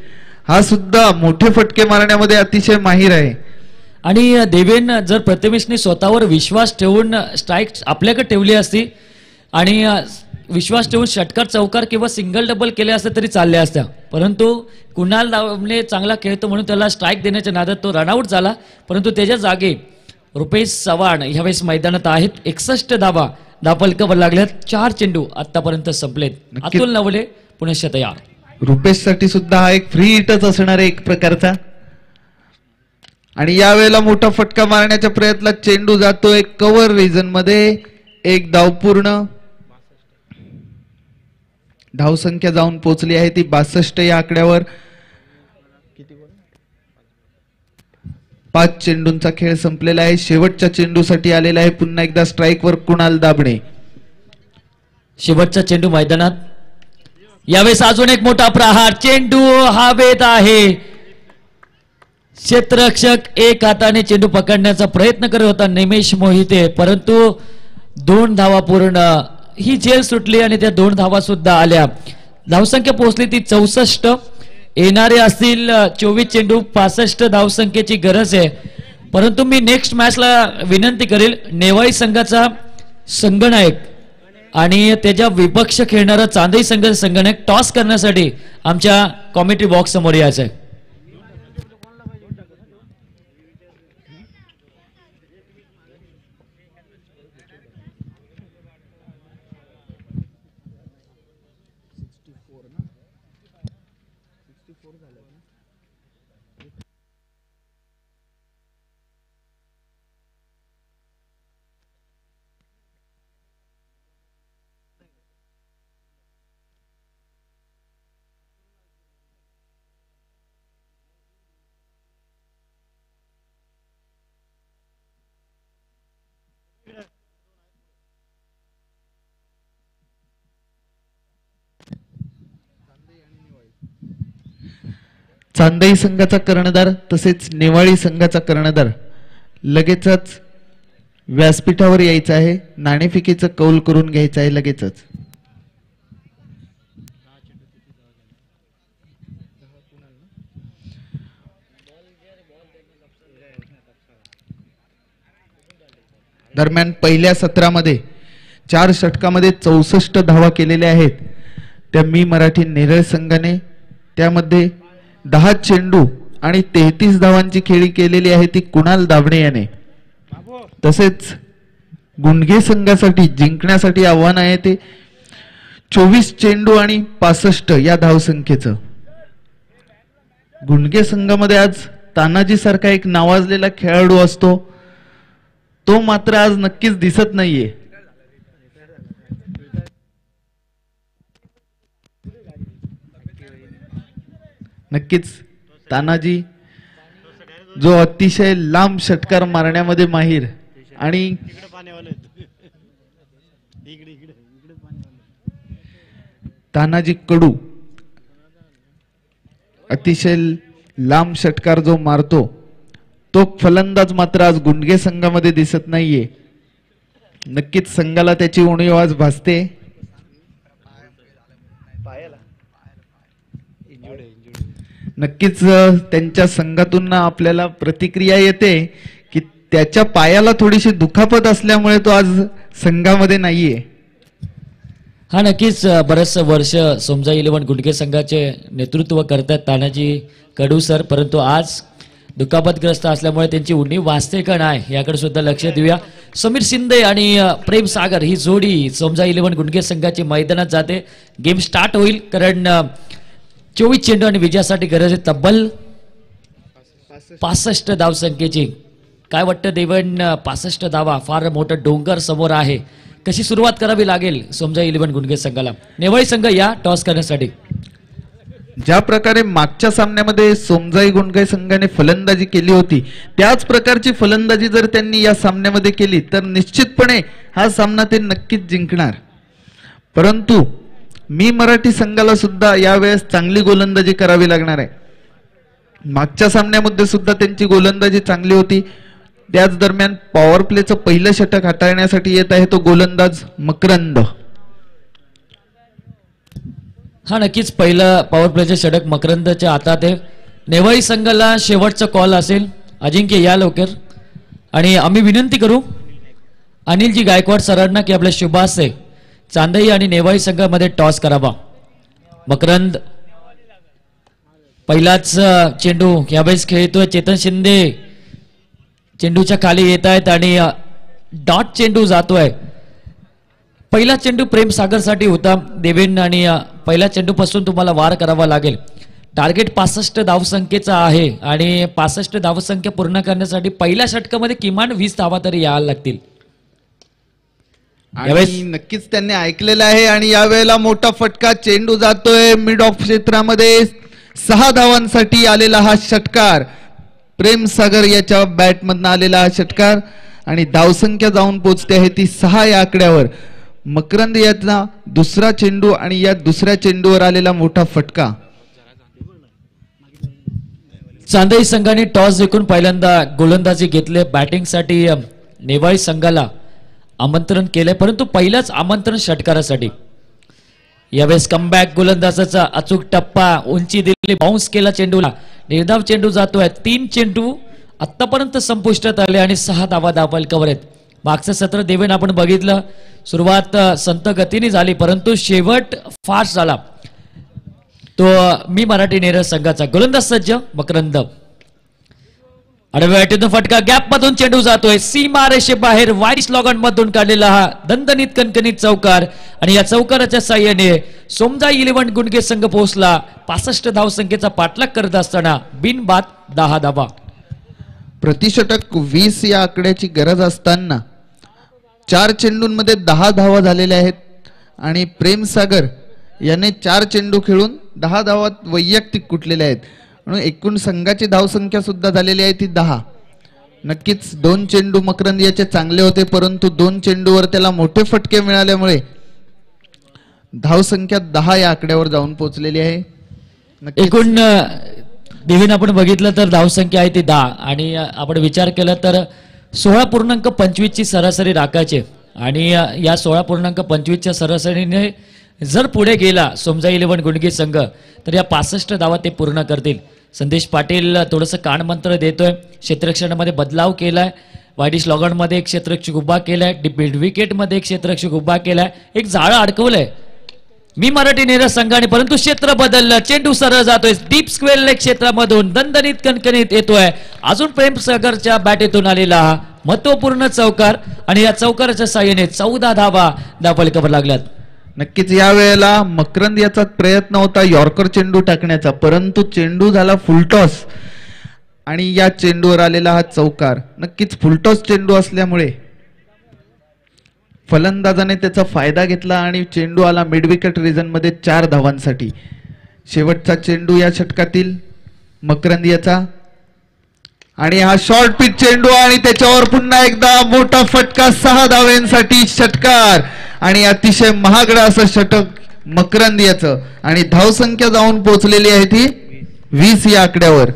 हा सुद्धा मोठे फटके मारण्यामध्ये अतिशय माहिर आहे. आणि देवेन जर प्रथमेशने स्वतःवर विश्वास ठेवून स्ट्राईक आपल्याकडे ठेवली असती आणि विश्वास ठेवून षटकार चौकार किंवा सिंगल डबल केले असते तरी चालले असत्या परंतु कुणाल दाभणे चांगला खेळतो म्हणून त्याला स्ट्राईक देण्याच्या नादात तो रनआउट झाला. परंतु त्याच्या जागी रुपेश चव्हाण यावेळेस मैदानात आहेत. 61 धावा धावफलकावर लागल्यात. 4 चेंडू आतापर्यंत संपलेत. अतुल नवले पुनश्च तयार. रुपेश साठी सुद्धा हा एक फ्री हिटच असणार आहे एक प्रकारचा. आणि यावेळेला मोठा फटका मारण्याच्या प्रयत्नात चेंडू जातोय कव्हर रिजन मध्ये. 1 धाव पूर्ण. धावसंख्या जाऊन पोहोचली आहे ती 62 या आकड्यावर. 5 चेंडूंचा खेळ संपलेला आहे. शेवटच्या चेंडूसाठी आलेला आहे पुन्हा एकदा स्ट्राईकवर कुणाल दाभणे. शेवटचा चेंडू मैदानात. यावेळेस अजून एक मोठा प्रहार. चेंडू हवेत आहे. क्षेत्ररक्षक एक हाताने चेंडू पकडण्याचा प्रयत्न करत होता निमेश मोहिते परंतु 2 धावा पूर्ण. ही झेल सुटली आणि त्या 2 धावा सुद्धा आल्या. धावसंख्या पोहोचली ती 64. येणारे असतील 24 चेंडू 65 धावसंख्येची गरज आहे. परंतु मी नेक्स्ट मॅचला विनंती करेल नेवाळी संघाचा संगनायक आणि त्याच्या विपक्ष खेळणारा चांदई संघाचा संगनायक टॉस करण्यासाठी आमच्या कॉमेंट्री बॉक्स समोर यायचं आहे. चांदई संघाचा कर्णधार तसेच नेवाळी संघाचा कर्णधार लगेचच व्यासपीठावर यायचं आहे. नाणेफेकीचं कौल करून घ्यायचं आहे लगेचच. दरम्यान पहिल्या सत्रामध्ये 4 षटकामध्ये 64 धावा केलेल्या आहेत त्या मी मराठी नेरळ संघाने. त्यामध्ये 10 चेंडू आणि 33 धावांची खेळी केलेली आहे ती कुणाल दाभणे याने. तसेच गुंडगे संघासाठी जिंकण्यासाठी आव्हान आहे ते 24 चेंडू आणि 65 या धावसंख्येचं. गुंडगे संघामध्ये आज तानाजी सारखा एक नावाजलेला खेळाडू असतो तो मात्र आज नक्कीच दिसत नाहीये. नक्कीच तानाजी जो अतिशय लांब षटकार मारण्यामध्ये माहीर आणि तानाजी कडू अतिशय लांब षटकार जो मारतो तो फलंदाज मात्र आज गुंडगे संघामध्ये दिसत नाहीये. नक्कीच संघाला त्याची उणीव आज भासते. नक्कीच त्यांच्या संघातून आपल्याला प्रतिक्रिया येते की त्याच्या पायाला थोडीशी दुखापत असल्यामुळे तो आज संघामध्ये नाहीये. हा नक्कीच बरेच वर्ष सोमजा इलेव्हन गुडघे संघाचे नेतृत्व करतात तानाजी कडू सर, परंतु आज दुखापतग्रस्त असल्यामुळे त्यांची उणीव वाचते का नाही याकडे सुद्धा लक्ष देऊया. समीर शिंदे आणि प्रेम सागर ही जोडी सोमजा इलेव्हन गुडघे संघाची मैदानात जाते. गेम स्टार्ट होईल कारण 24 चेंडू आणि विजयासाठी गरज आहे तब्बल 65 धावसंख्येची. काय वाटतं देवन, 65 धावा फार मोठं डोंगर समोर आहे. कशी सुरुवात करावी लागेल सोमजा इलेव्हन गुडघे संघाला? नेवाळी संघ या टॉस करण्यासाठी. ज्या प्रकारे मागच्या सामन्यामध्ये सोमजाई गुंडगे संघाने फलंदाजी केली होती त्याच प्रकारची फलंदाजी जर त्यांनी या सामन्यामध्ये केली तर निश्चितपणे हा सामना ते नक्कीच जिंकणार. परंतु मी मराठी संघाला सुद्धा यावेळेस चांगली गोलंदाजी करावी लागणार आहे. मागच्या सामन्यामध्ये सुद्धा त्यांची गोलंदाजी चांगली होती. त्याच दरम्यान पॉवर प्लेचं पहिलं षटक हाताळण्यासाठी येत आहे तो गोलंदाज मकरंद. हा नक्कीच पहिलं पॉवर प्लेचं षटक मकरंदच्या हातात आहे. नेवाळी संघाला शेवटचा कॉल असेल. अजिंक्य या लवकर. आणि आम्ही विनंती करू अनिलजी गायकवाड सरांना की आपल्या शुभासे चांदई आणि नेवाळी संघामध्ये टॉस करावा. मकरंद पहिलाच चेंडू यावेळेस खेळतोय. चेतन शिंदे चेंडूच्या खाली येत आहेत आणि डॉट चेंडू जातोय. पहिला चेंडू प्रेम सागर साठी होता देवेन आणि पहिल्या चेंडूपासून तुम्हाला वार करावा लागेल. टार्गेट 65 धावसंख्येचा आहे आणि 65 धावसंख्या पूर्ण करण्यासाठी पहिल्या षटकामध्ये किमान 20 धावा तरी यायला लागतील. आणि नक्कीच त्यांनी ऐकलेलं आहे आणि यावेळेला मोठा फटका चेंडू जातोय मिड ऑफ क्षेत्रामध्ये. 6 धावांसाठी आलेला हा षटकार प्रेम सागर याच्या बॅटमधनं आलेला हा षटकार आणि धावसंख्या जाऊन पोहोचते आहे ती 6 या आकड्यावर. मकरंद याचा दुसरा चेंडू आणि या दुसऱ्या चेंडूवर आलेला मोठा फटका. चांदई संघाने टॉस जिंकून पहिल्यांदा गोलंदाजी घेतले. बॅटिंगसाठी नेवाळी संघाला आमंत्रण केलंय परंतु पहिल्याच आमंत्रण षटकारासाठी. यावेळेस कमबॅक गोलंदाजाचा अचूक टप्पा, उंची दिली, बाउन्स केला चेंडूला. निर्धाव चेंडू जातोय. 3 चेंडू आतापर्यंत संपुष्टात आले आणि 6 धावा धावफलकावर आहेत. मागचं सत्र देवेन आपण बघितलं. सुरुवात संत गतीने झाली परंतु शेवट फास्ट झाला. तो मी मराठी नेरळ संघाचा गोलंदाज सज्ज मकरंद. अडव्यातून फटका गॅप मधून चेंडू जातोय. सीमा रेषे बाहेर वाईट स्लॉगन मधून काढलेला हा दणदणीत कणकणीत चौकार आणि या चौकाराच्या साह्याने सोमजा इलेव्हन गुंडगे संघ पोहोचला. 65 धावसंख्येचा पाठलाग करत असताना बिनबाद 10 धावा. प्रतिषटक 20 या आकड्याची गरज असताना 4 चेंडूंमध्ये 10 धावा झालेल्या आहेत आणि प्रेम सागर याने 4 चेंडू खेळून 10 धावा वैयक्तिक कुठलेल्या आहेत म्हणून एकूण संघाची धावसंख्या सुद्धा झालेली आहे ती 10. नक्कीच 2 चेंडू मकरंद याचे चांगले होते परंतु 2 चेंडूवर त्याला मोठे फटके मिळाल्यामुळे धावसंख्या 10 या आकड्यावर जाऊन पोहोचलेली आहे. एकूण देवीन आपण बघितलं तर धावसंख्या आहे ती 10 आणि आपण विचार केला तर 16.25 ची सरासरी राखायची आणि या 16.25 च्या सरासरीने जर पुढे गेला सोमजा इलेव्हन गुंडगे संघ तर या 65 धावा ते पूर्ण करतील. संदेश पाटील थोडंसं कानमंत्र देतोय. क्षेत्ररक्षणामध्ये बदलाव केलाय. वाईडिश लॉगॉनमध्ये एक क्षेत्ररक्षक उभा केलाय. मिड विकेटमध्ये एक क्षेत्ररक्षक उभा केलाय. एक जाळं अडकवलंय मी मराठी नेरळ संघाने परंतु क्षेत्र बदललं. चेंडू सरळ जातोय डीप स्क्वेअर लेग क्षेत्रामधून दणदणीत कणकणीत येतोय. अजून प्रेम सागरच्या बॅटेतून आलेला हा महत्वपूर्ण चौकार आणि या चौकाराच्या साह्याने 14 धावा धावफलकावर लागल्यात. नक्कीच या वेळेला मकरंद याचा प्रयत्न होता यॉर्कर चेंडू टाकण्याचा परंतु चेंडू झाला फुलटॉस आणि या चेंडूवर आलेला हा चौकार. नक्कीच फुलटॉस चेंडू असल्यामुळे फलंदाजाने त्याचा फायदा घेतला आणि चेंडू आला मिड विकेट रिजन मध्ये 4 धावांसाठी. शेवटचा चेंडू या षटकातील मकरंद याचा आणि हा शॉर्ट पिच चेंडू आणि त्याच्यावर पुन्हा एकदा मोठा फटका 6 धावांसाठी षटकार आणि अतिशय महागडा असं षटक मकरंद याचं आणि धावसंख्या जाऊन पोहोचलेली आहे ती 20 या आकड्यावर.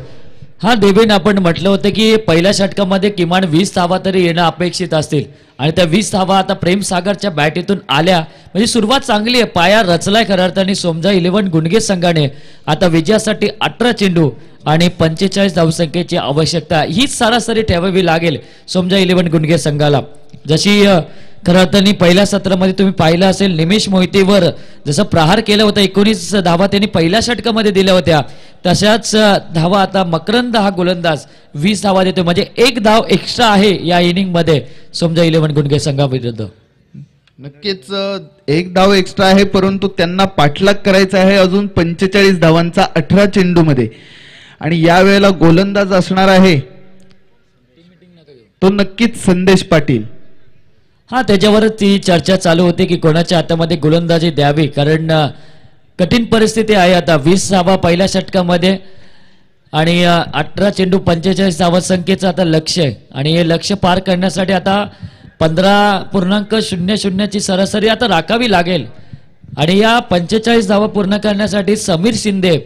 हा देवेन, आपण म्हटलं होतं की पहिल्या षटकामध्ये किमान 20 धावा तरी येणं अपेक्षित असतील आणि त्या 20 धावा आता प्रेम सागरच्या बॅटीतून आल्या म्हणजे सुरुवात चांगली आहे. पाया रचलाय खऱ्या अर्थाने सोमजा 11 गुणगे संघाने. आता विजयासाठी 18 चेंडू आणि 45 धावसंख्येची आवश्यकता हीच सरासरी ठेवावी लागेल सोमजा 11 गुणगे संघाला. जशी खऱ्या अर्थाने पहिल्या सत्रामध्ये तुम्ही पाहिलं असेल निमेश मोहितेवर जसं प्रहार केलं होतं 19 धावा त्यांनी पहिल्या षटकामध्ये दिल्या होत्या तशाच धावा आता मकरंद हा गोलंदाज 20 धावा देतो म्हणजे 1 धाव एक्स्ट्रा आहे या इनिंग मध्ये सोमजा 11 गुणगे संघाविरुद्ध. नक्कीच 1 धाव एक्स्ट्रा आहे परंतु त्यांना पाठलाग करायचा आहे अजून 45 धावांचा 18 चेंडू मध्ये आणि यावेळेला गोलंदाज असणार आहे तो नक्कीच संदेश पाटील. हा त्याच्यावर ती चर्चा चालू होती की कोणाच्या हातामध्ये गोलंदाजी द्यावी कारण कठीण परिस्थिती आहे आता. 20 धावा पहिल्या षटकामध्ये आणि 18 चेंडू 45 धावा संख्येचं आता लक्ष्य आहे आणि हे लक्ष्य पार करण्यासाठी आता 15.00 ची सरासरी आता राखावी लागेल आणि या 45 धावा पूर्ण करण्यासाठी समीर शिंदे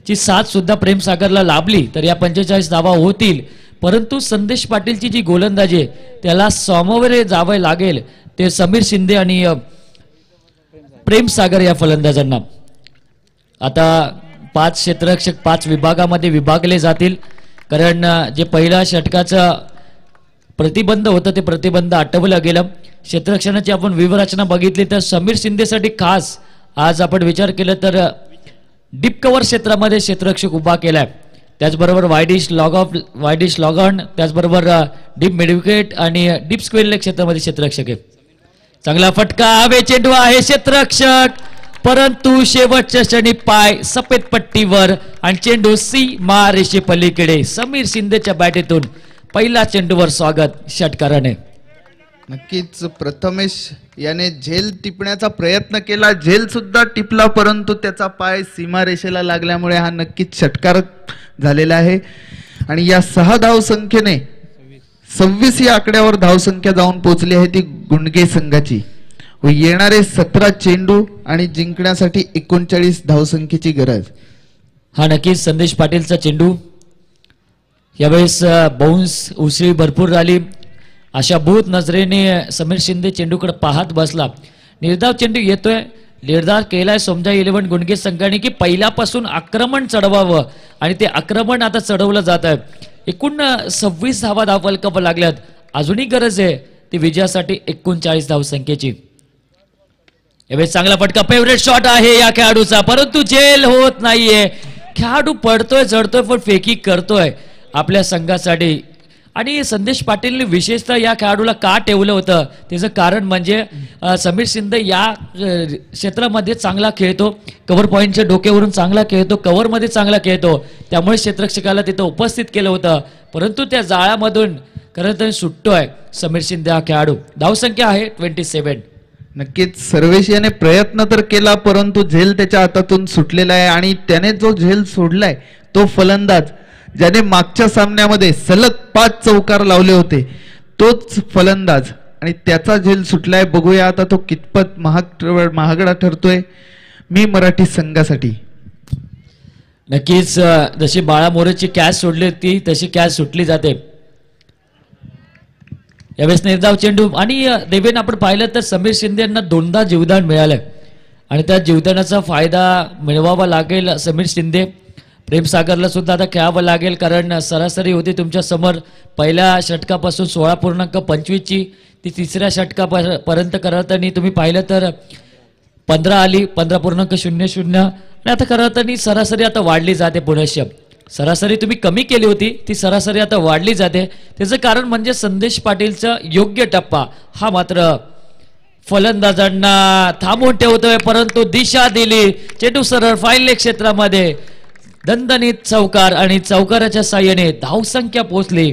ची साथ सुद्धा प्रेम सागरला लाभली तर या 45 धावा होतील. परंतु संदेश पाटीलची जी गोलंदाजी आहे त्याला सामोरे जावे लागेल ते समीर शिंदे आणि प्रेम सागर या फलंदाजांना. आता 5 क्षेत्ररक्षक 5 विभागामध्ये विभागले जातील कारण जे पहिल्या षटकाचं प्रतिबंध होतं ते प्रतिबंध आटवलं गेलं. क्षेत्ररक्षणाची आपण व्यूहरचना बघितली तर समीर शिंदेसाठी खास आज आपण विचार केला तर डीप कव्हर क्षेत्रामध्ये क्षेत्ररक्षक उभा केलाय. त्याचबरोबर वायडिश लॉग ऑन त्याचबरोबर डीप मिडविकेट आणि डीप स्क्वेअर लेग क्षेत्रामध्ये क्षेत्ररक्षक आहे. चांगला फटका हवे चेंडू आहे क्षेत्ररक्षक परंतु शेवटच्या क्षणी पाय सफेद पट्टीवर आणि चेंडू सीमा रेषे पलीकडे. समीर शिंदेच्या बॅटीतून पहिला चेंडूवर स्वागत षटकाराने. नक्कीच प्रथमेश याने झेल टिपण्याचा प्रयत्न केला झेल सुद्धा टिपला परंतु त्याचा पाय सीमारेषेला लागल्यामुळे हा नक्कीच षटकार झालेला आहे आणि या 6 धावसंख्येने 26 या आकड्यावर धावसंख्या जाऊन पोहोचली आहे ती गुणगे संघाची व येणारे 17 चेंडू आणि जिंकण्यासाठी 39 धावसंख्येची गरज. हा नक्कीच संदेश पाटीलचा चेंडू यावेळेस बाउन्स उसळी भरपूर झाली. अशा भूत नजरेने समीर शिंदे चेंडूकडे पाहत बसला. निर्धाव चेंडू येतोय निर्धार केलाय सोमजा 11 गुणगे संघाने की पहिल्यापासून आक्रमण चढवावं आणि ते आक्रमण आता चढवलं जात आहे. एकूण 26 धावा धावफलक लागल्यात. अजूनही गरज आहे ती विजयासाठी 39 धावसंख्येची. यावेळेस चांगला फटका फेवरेट शॉट आहे या खेळाडूचा परंतु झेल होत नाहीये. खेळाडू पडतोय जडतोय पण फेकी करतोय आपल्या संघासाठी आणि संदेश पाटीलने विशेषतः या खेळाडूला का ठेवलं होतं त्याचं कारण म्हणजे समीर शिंदे या क्षेत्रामध्ये चांगला खेळतो. कव्हर पॉईंटच्या डोक्यावरून चांगला खेळतो कव्हरमध्ये चांगला खेळतो त्यामुळे क्षेत्ररक्षकाला तिथं उपस्थित केलं होतं परंतु त्या जाळ्यामधून खरं तर सुटतोय समीर शिंदे हा खेळाडू. धावसंख्या आहे 27. नक्कीच सर्वेश याने प्रयत्न तर केला परंतु झेल त्याच्या हातातून सुटलेला आहे आणि त्याने जो झेल सोडलाय तो फलंदाज ज्याने मागच्या सामन्यामध्ये सलग 5 चौकार लावले होते तोच फलंदाज आणि त्याचा झेल सुटलाय. बघूया आता तो कितपत महागडा ठरतोय मी मराठी संघासाठी. नक्कीच जशी बाळा मोरेची कॅच सोडली होती तशी कॅच सुटली जाते. यावेळेस निर्धाव चेंडू आणि देवेन आपण पाहिलं तर समीर शिंदे यांना 2दा जीवदान मिळालंय आणि त्या जीवदानाचा फायदा मिळवावा लागेल समीर शिंदे. प्रेम सागरला सुद्धा आता खेळावं लागेल कारण सरासरी होती तुमच्या समोर पहिल्या षटकापासून 16.25 ची ती तिसऱ्या षटकापर्यंत करताना तुम्ही पाहिलं तर 15 आली 15.00 आणि आता करताना सरासरी आता वाढली जाते. पुनश्च सरासरी तुम्ही कमी केली होती ती सरासरी आता वाढली जाते. त्याचं कारण म्हणजे संदेश पाटीलचा योग्य टप्पा हा मात्र फलंदाजांना थांबवून ठेवतोय परंतु दिशा दिली चेंडू सरळ फाईल क्षेत्रामध्ये दणदणीत चौकार आणि चौकाराच्या साह्याने धावसंख्या पोहोचली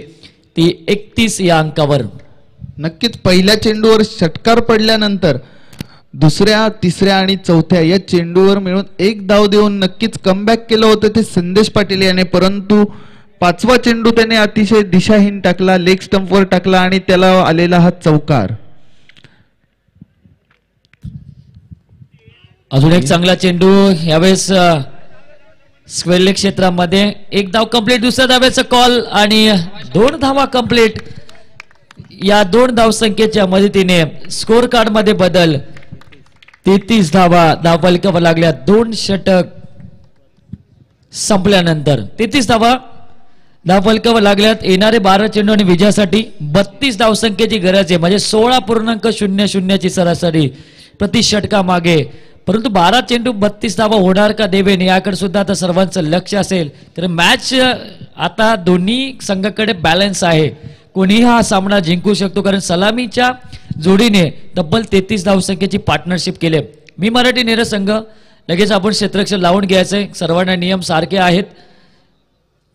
ती 31 या अंकावर. नक्कीच पहिल्या चेंडूवर षटकार पडल्यानंतर दुसऱ्या, तिसऱ्या आणि चौथ्या या चेंडूवर मिळून एक धाव देऊन नक्कीच कमबॅक केलं होतं ते संदेश पाटील याने, परंतु पाचवा चेंडू त्याने अतिशय दिशाहीन टाकला, लेग स्टंपवर टाकला आणि त्याला आलेला हा चौकार. अजून एक चांगला चेंडू यावेळेस स्क्वेअर लेग क्षेत्रामध्ये. एक धाव कंप्लीट, दुसऱ्या धावेचा कॉल आणि 2 धावा कंप्लीट. या 2 धावसंख्येच्या मदतीने स्कोर कार्ड मध्ये बदल. 33 धावा धावफलकावर लागल्या 2 षटक संपल्यानंतर. 33 धावा धावफलकावर लागल्यात. येणारे 12 चेंडू आणि विजयासाठी 32 धावसंख्येची गरज आहे, म्हणजे 16.00 ची सरासरी प्रति षटका मागे. परंतु 12 चेंडू 32 धावा होणार का देवेन, याकडे सुद्धा आता सर्वांचं लक्ष असेल. तर मॅच आता दोन्ही संघाकडे बॅलन्स आहे, कोणीही हा सामना जिंकू शकतो, कारण सलामीच्या जोडीने तब्बल 33 धावसंख्येची पार्टनरशिप केली. मी मराठी नीरज संघ लगेच आपण क्षेत्ररक्षण लावून घ्यायचंय. सर्वांना नियम सारखे आहेत.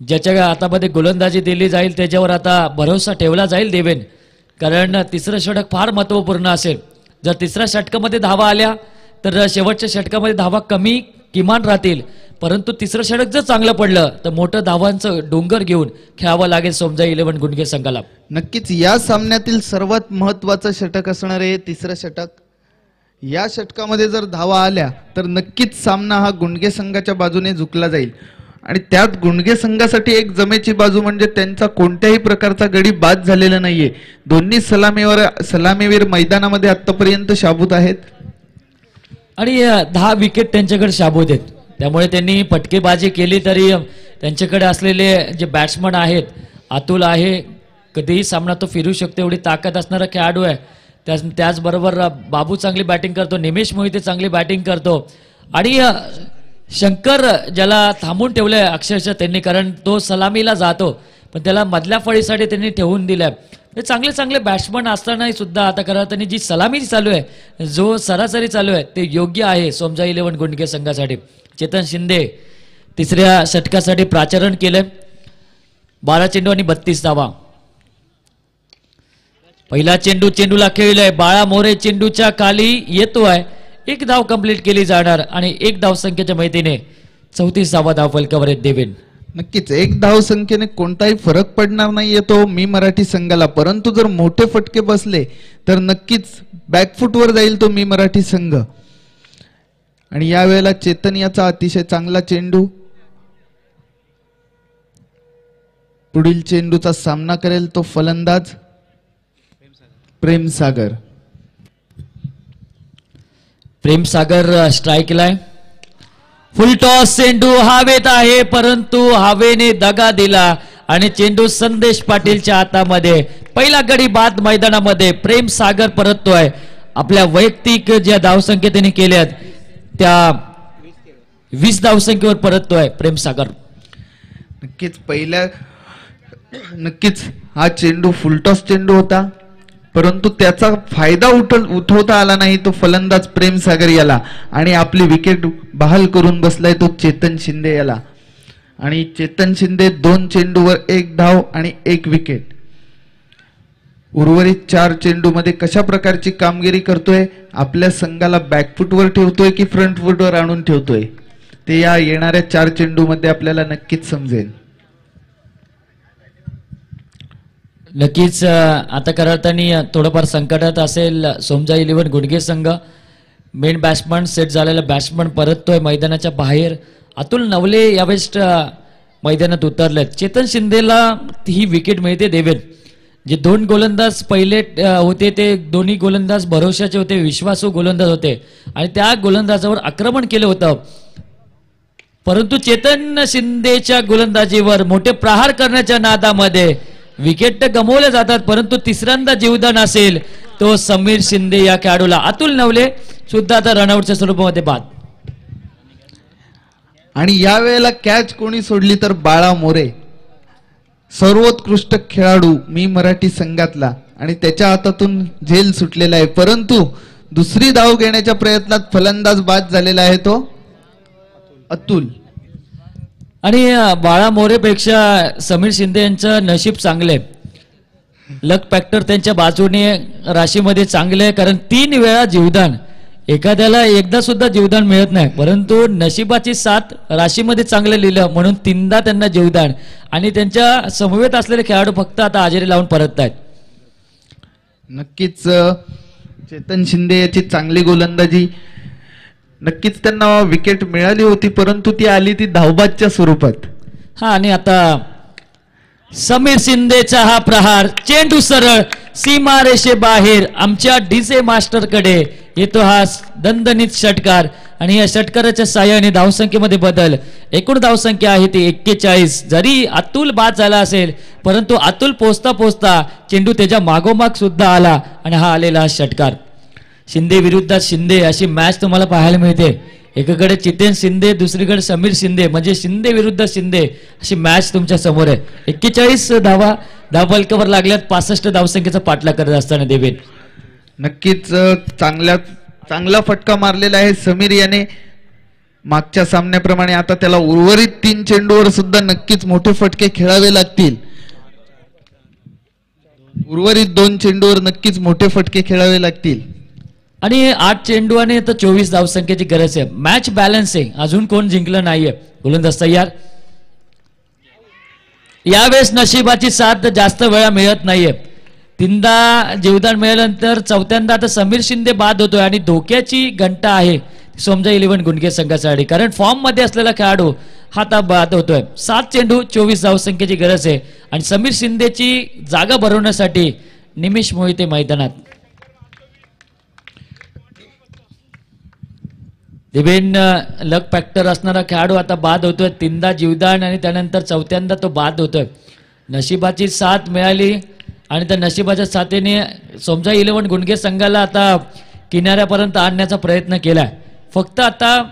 ज्याच्या हातामध्ये गोलंदाजी दिली जाईल त्याच्यावर आता भरोसा ठेवला जाईल देवेन, कारण तिसरं षटक फार महत्वपूर्ण असेल. जर तिसऱ्या षटकामध्ये धावा आल्या तर शेवटच्या षटकामध्ये धावा कमी किमान राहतील, परंतु तिसरं षटक जर चांगलं पडलं तर मोठं धावांचं डोंगर घेऊन खेळावं लागेल सोमजाई 11 गुंडगे संघाला. नक्कीच या सामन्यातील सर्वात महत्वाचं षटक असणार आहे तिसरं षटक. या षटकामध्ये जर धावा आल्या तर नक्कीच सामना हा गुंडगे संघाच्या बाजूने झुकला जाईल, आणि त्यात गुंडगे संघासाठी एक जमेची बाजू म्हणजे त्यांचा कोणत्याही प्रकारचा गडी बाद झालेला नाहीये. दोन्ही सलामीवीर मैदानामध्ये आतापर्यंत शाबूत आहेत आणि 10 विकेट त्यांच्याकडे शाबूत आहेत. त्यामुळे त्यांनी फटकेबाजी केली तरी त्यांच्याकडे असलेले जे बॅट्समन आहेत, अतुल आहे, कधीही सामना तो फिरू शकतो एवढी ताकद असणारा खेळाडू आहे. त्याचबरोबर बाबू चांगली बॅटिंग करतो, निमेश मोहिते चांगली बॅटिंग करतो, आणि शंकर ज्याला थांबून ठेवलंय अक्षरशः त्यांनी, कारण तो सलामीला जातो पण त्याला मधल्या फळीसाठी त्यांनी ठेवून दिलाय. हे चांगले चांगले बॅट्समन असतानाही सुद्धा आता खरं त्यांनी जी सलामी चालू आहे, जो सरासरी चालू आहे ते योग्य आहे सोमजाई 11 गुंडगे संघासाठी. चेतन शिंदे तिसऱ्या षटकासाठी प्राचारण केलंय. 12 चेंडू आणि 32 धावा. पहिला चेंडूला खेळलाय बाळा मोरे, चेंडूच्या खाली येतोय. 1 धाव कंप्लीट केली जाणार आणि 1 धाव संख्येच्या माहितीने 34 धावा धावफलकावर आहेत देवेन. नक्कीच 1 धाव संख्येने कोणताही फरक पडणार नाहीये तो मी मराठी संघाला, परंतु जर मोठे फटके बसले तर नक्कीच बॅकफुटवर जाईल तो मी मराठी संघ. आणि यावेळेला चेतन याचा अतिशय चांगला चेंडू. पुढील चेंडूचा सामना करेल तो फलंदाज प्रेम सागर. प्रेम सागर स्ट्राईकला. फुल टॉस चेंडू हवेत आहे, परंतु हवेने दगा दिला आणि चेंडू संदेश पाटीलच्या हातामध्ये. पहिला गडी बाद मैदानामध्ये. प्रेम सागर परततोय. आपल्या वैयक्तिक ज्या धावसंख्या त्यांनी केल्यात त्या 20 धावसंख्येवर परततोय प्रेम सागर. नक्कीच हा चेंडू फुलटॉस चेंडू होता, परंतु त्याचा फायदा उठवता आला नाही तो फलंदाज प्रेम सागर याला, आणि आपली विकेट बहाल करून बसलाय तो चेतन शिंदे याला. आणि चेतन शिंदे 2 चेंडूवर 1 धाव आणि 1 विकेट. उर्वरित 4 चेंडू मध्ये कशा प्रकारची कामगिरी करतोय, आपल्या संघाला बॅकफुटवर ठेवतोय की फ्रंट फुटवर आणून ठेवतोय, ते या येणाऱ्या 4 चेंडू मध्ये आपल्याला नक्कीच समजेल. नक्कीच आता करताना थोडंफार संकटात असेल सोमजाई 11 गुडगे संघ. मेन बॅट्समन सेट झालेला बॅट्समन परततोय मैदानाच्या बाहेर. अतुल नवले यावेळेस मैदानात उतरलेत. चेतन शिंदेला ही विकेट मिळते देवेन. जे 2 गोलंदाज पहिले होते ते दोन्ही गोलंदाज भरोशाचे होते, विश्वासू गोलंदाज होते आणि त्या गोलंदाजावर आक्रमण केलं होतं, परंतु चेतन शिंदेच्या गोलंदाजीवर मोठे प्रहार करण्याच्या नादामध्ये विकेट गमावले जातात. परंतु तिसऱ्यांदा जीवदान असेल तो समीर शिंदे या खेळाडूला. अतुल नवले सुद्धा आता रनआउटच्या स्वरूपामध्ये बाद. आणि यावेळेला कॅच कोणी सोडली तर बाळा मोरे, सर्वोत्कृष्ट खेळाडू मी मराठी संघातला, आणि त्याच्या हातातून झेल सुटलेला आहे. परंतु दुसरी धाव घेण्याच्या प्रयत्नात फलंदाज बाद झालेला आहे तो अतुल. आणि बाळा मोरेपेक्षा समीर शिंदे यांचं नशीब चांगले, लक फॅक्टर त्यांच्या बाजूने राशीमध्ये चांगले आहे, कारण 3 वेळा जीवदान एखाद्याला एकदा सुद्धा जीवदान मिळत नाही, परंतु नशिबाची साथ राशीमध्ये चांगलं लिहिलं म्हणून 3दा त्यांना जीवदान, आणि त्यांच्या समवेत असलेले खेळाडू फक्त आता हजेरी लावून परतत आहेत. नक्कीच चेतन शिंदे याची चांगली गोलंदाजी, नक्कीच त्यांना विकेट मिळाली होती परंतु ती आली ती धावबादच्या स्वरूपात. आणि आता समीर शिंदेचा हा प्रहार, चेंडू सरळ सीमारेषे बाहेर, आमच्या डीजे मास्टर कडे येतो हा दणदणीत षटकार, आणि या षटकाराच्या साह्याने धावसंख्येमध्ये बदल. एकूण धावसंख्या आहे ती 41. जरी अतुल बाद झाला असेल परंतु अतुल पोचता पोचता चेंडू त्याच्या मागोमाग सुद्धा आला आणि हा आलेला षटकार. शिंदे विरुद्ध शिंदे अशी मॅच तुम्हाला पाहायला मिळते. एकीकडे चितेन शिंदे, दुसरीकडे समीर शिंदे, म्हणजे शिंदे विरुद्ध शिंदे अशी मॅच तुमच्या समोर आहे. 41 धावा धावफलकावर लागल्यात 65 धावसंख्येचा पाठलाग करत असताना देवेन. नक्कीच चांगला फटका मारलेला आहे समीर याने. मागच्या सामन्याप्रमाणे आता त्याला उर्वरित 3 चेंडूवर सुद्धा नक्कीच मोठे फटके खेळावे लागतील. उर्वरित 2 चेंडूवर नक्कीच मोठे फटके खेळावे लागतील. आणि 8 चेंडू आणि आता 24 धावसंख्येची गरज आहे. मॅच बॅलन्स आहे, अजून कोण जिंकलं नाहीये. गोलंदाज तयार. यावेळेस नशिबाची साथ जास्त वेळा मिळत नाहीये. 3दा जीवदान मिळाल्यानंतर 4थ्यांदा आता समीर शिंदे बाद होतोय आणि धोक्याची घंटा आहे सोमजा 11 गुंडगे संघासाठी, कारण फॉर्म मध्ये असलेला खेळाडू हा आता बाद होतोय. 7 चेंडू 24 धावसंख्येची गरज आहे आणि समीर शिंदेची जागा भरवण्यासाठी निमिष मोहिते मैदानात. दिवेन लक फॅक्टर असणारा खेळाडू आता बाद होतोय. 3दा जीवदान आणि त्यानंतर 4थ्यांदा तो बाद होतोय. नशिबाची साथ मिळाली आणि त्या नशिबाच्या साथीने सोमजा 11 गुंडगे संघाला आता किनाऱ्यापर्यंत आणण्याचा प्रयत्न केलाय. फक्त आता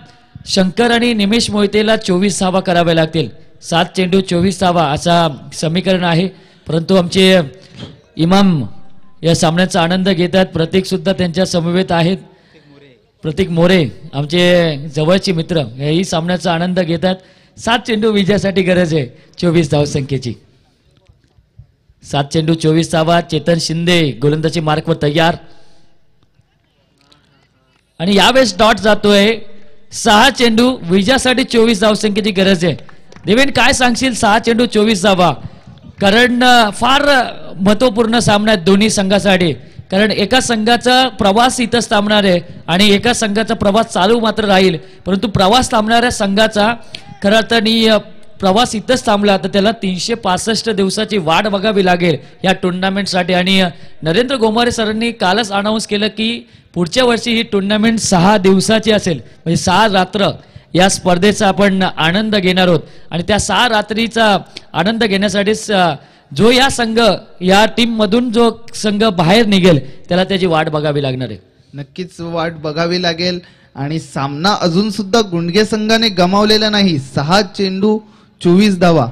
शंकर आणि निमेश मोहितेला 24 धावा कराव्या लागतील. 7 चेंडू 24 धावा असा समीकरण आहे. परंतु आमचे इमाम या सामन्याचा आनंद घेतात. प्रतीक सुद्धा त्यांच्या समवेत आहेत. प्रतीक मोरे आमचे जवळचे मित्र हेही सामन्याचा आनंद घेतात. 7 चेंडू विजयासाठी गरज आहे 24 धावसंख्येची. 7 चेंडू 24 धावा. चेतन शिंदे गोलंदाजी मार्कवर तयार आणि यावेळेस डॉट जातोय. 6 चेंडू विजयासाठी 24 धावसंख्येची गरज आहे. देवेन काय सांगशील 6 चेंडू 24 धावा, कारण फार महत्वपूर्ण सामना आहे दोन्ही संघासाठी, कारण एका संघाचा प्रवास इथंच थांबणार आहे आणि एका संघाचा प्रवास चालू मात्र राहील. परंतु प्रवास थांबणाऱ्या संघाचा खरं अर्थाने प्रवास इथंच थांबला तर त्याला 365 दिवसाची वाट बघावी लागेल या टुर्नामेंटसाठी. आणि नरेंद्र गोमारे सरांनी कालच अनाऊन्स केलं की पुढच्या वर्षी ही टुर्नामेंट 6 दिवसाची असेल, म्हणजे 6 रात्र या स्पर्धेचा आपण आनंद घेणार आहोत. आणि त्या 6 रात्रीचा आनंद घेण्यासाठीच जो या संघ या टीम मधून जो संघ बाहेर निघेल त्याला त्याची वाट बघावी लागणार आहे. नक्कीच वाट बघावी लागेल. आणि सामना अजून सुद्धा गुंडगे संघाने गमावलेला नाही. 6 चेंडू 24 धावा.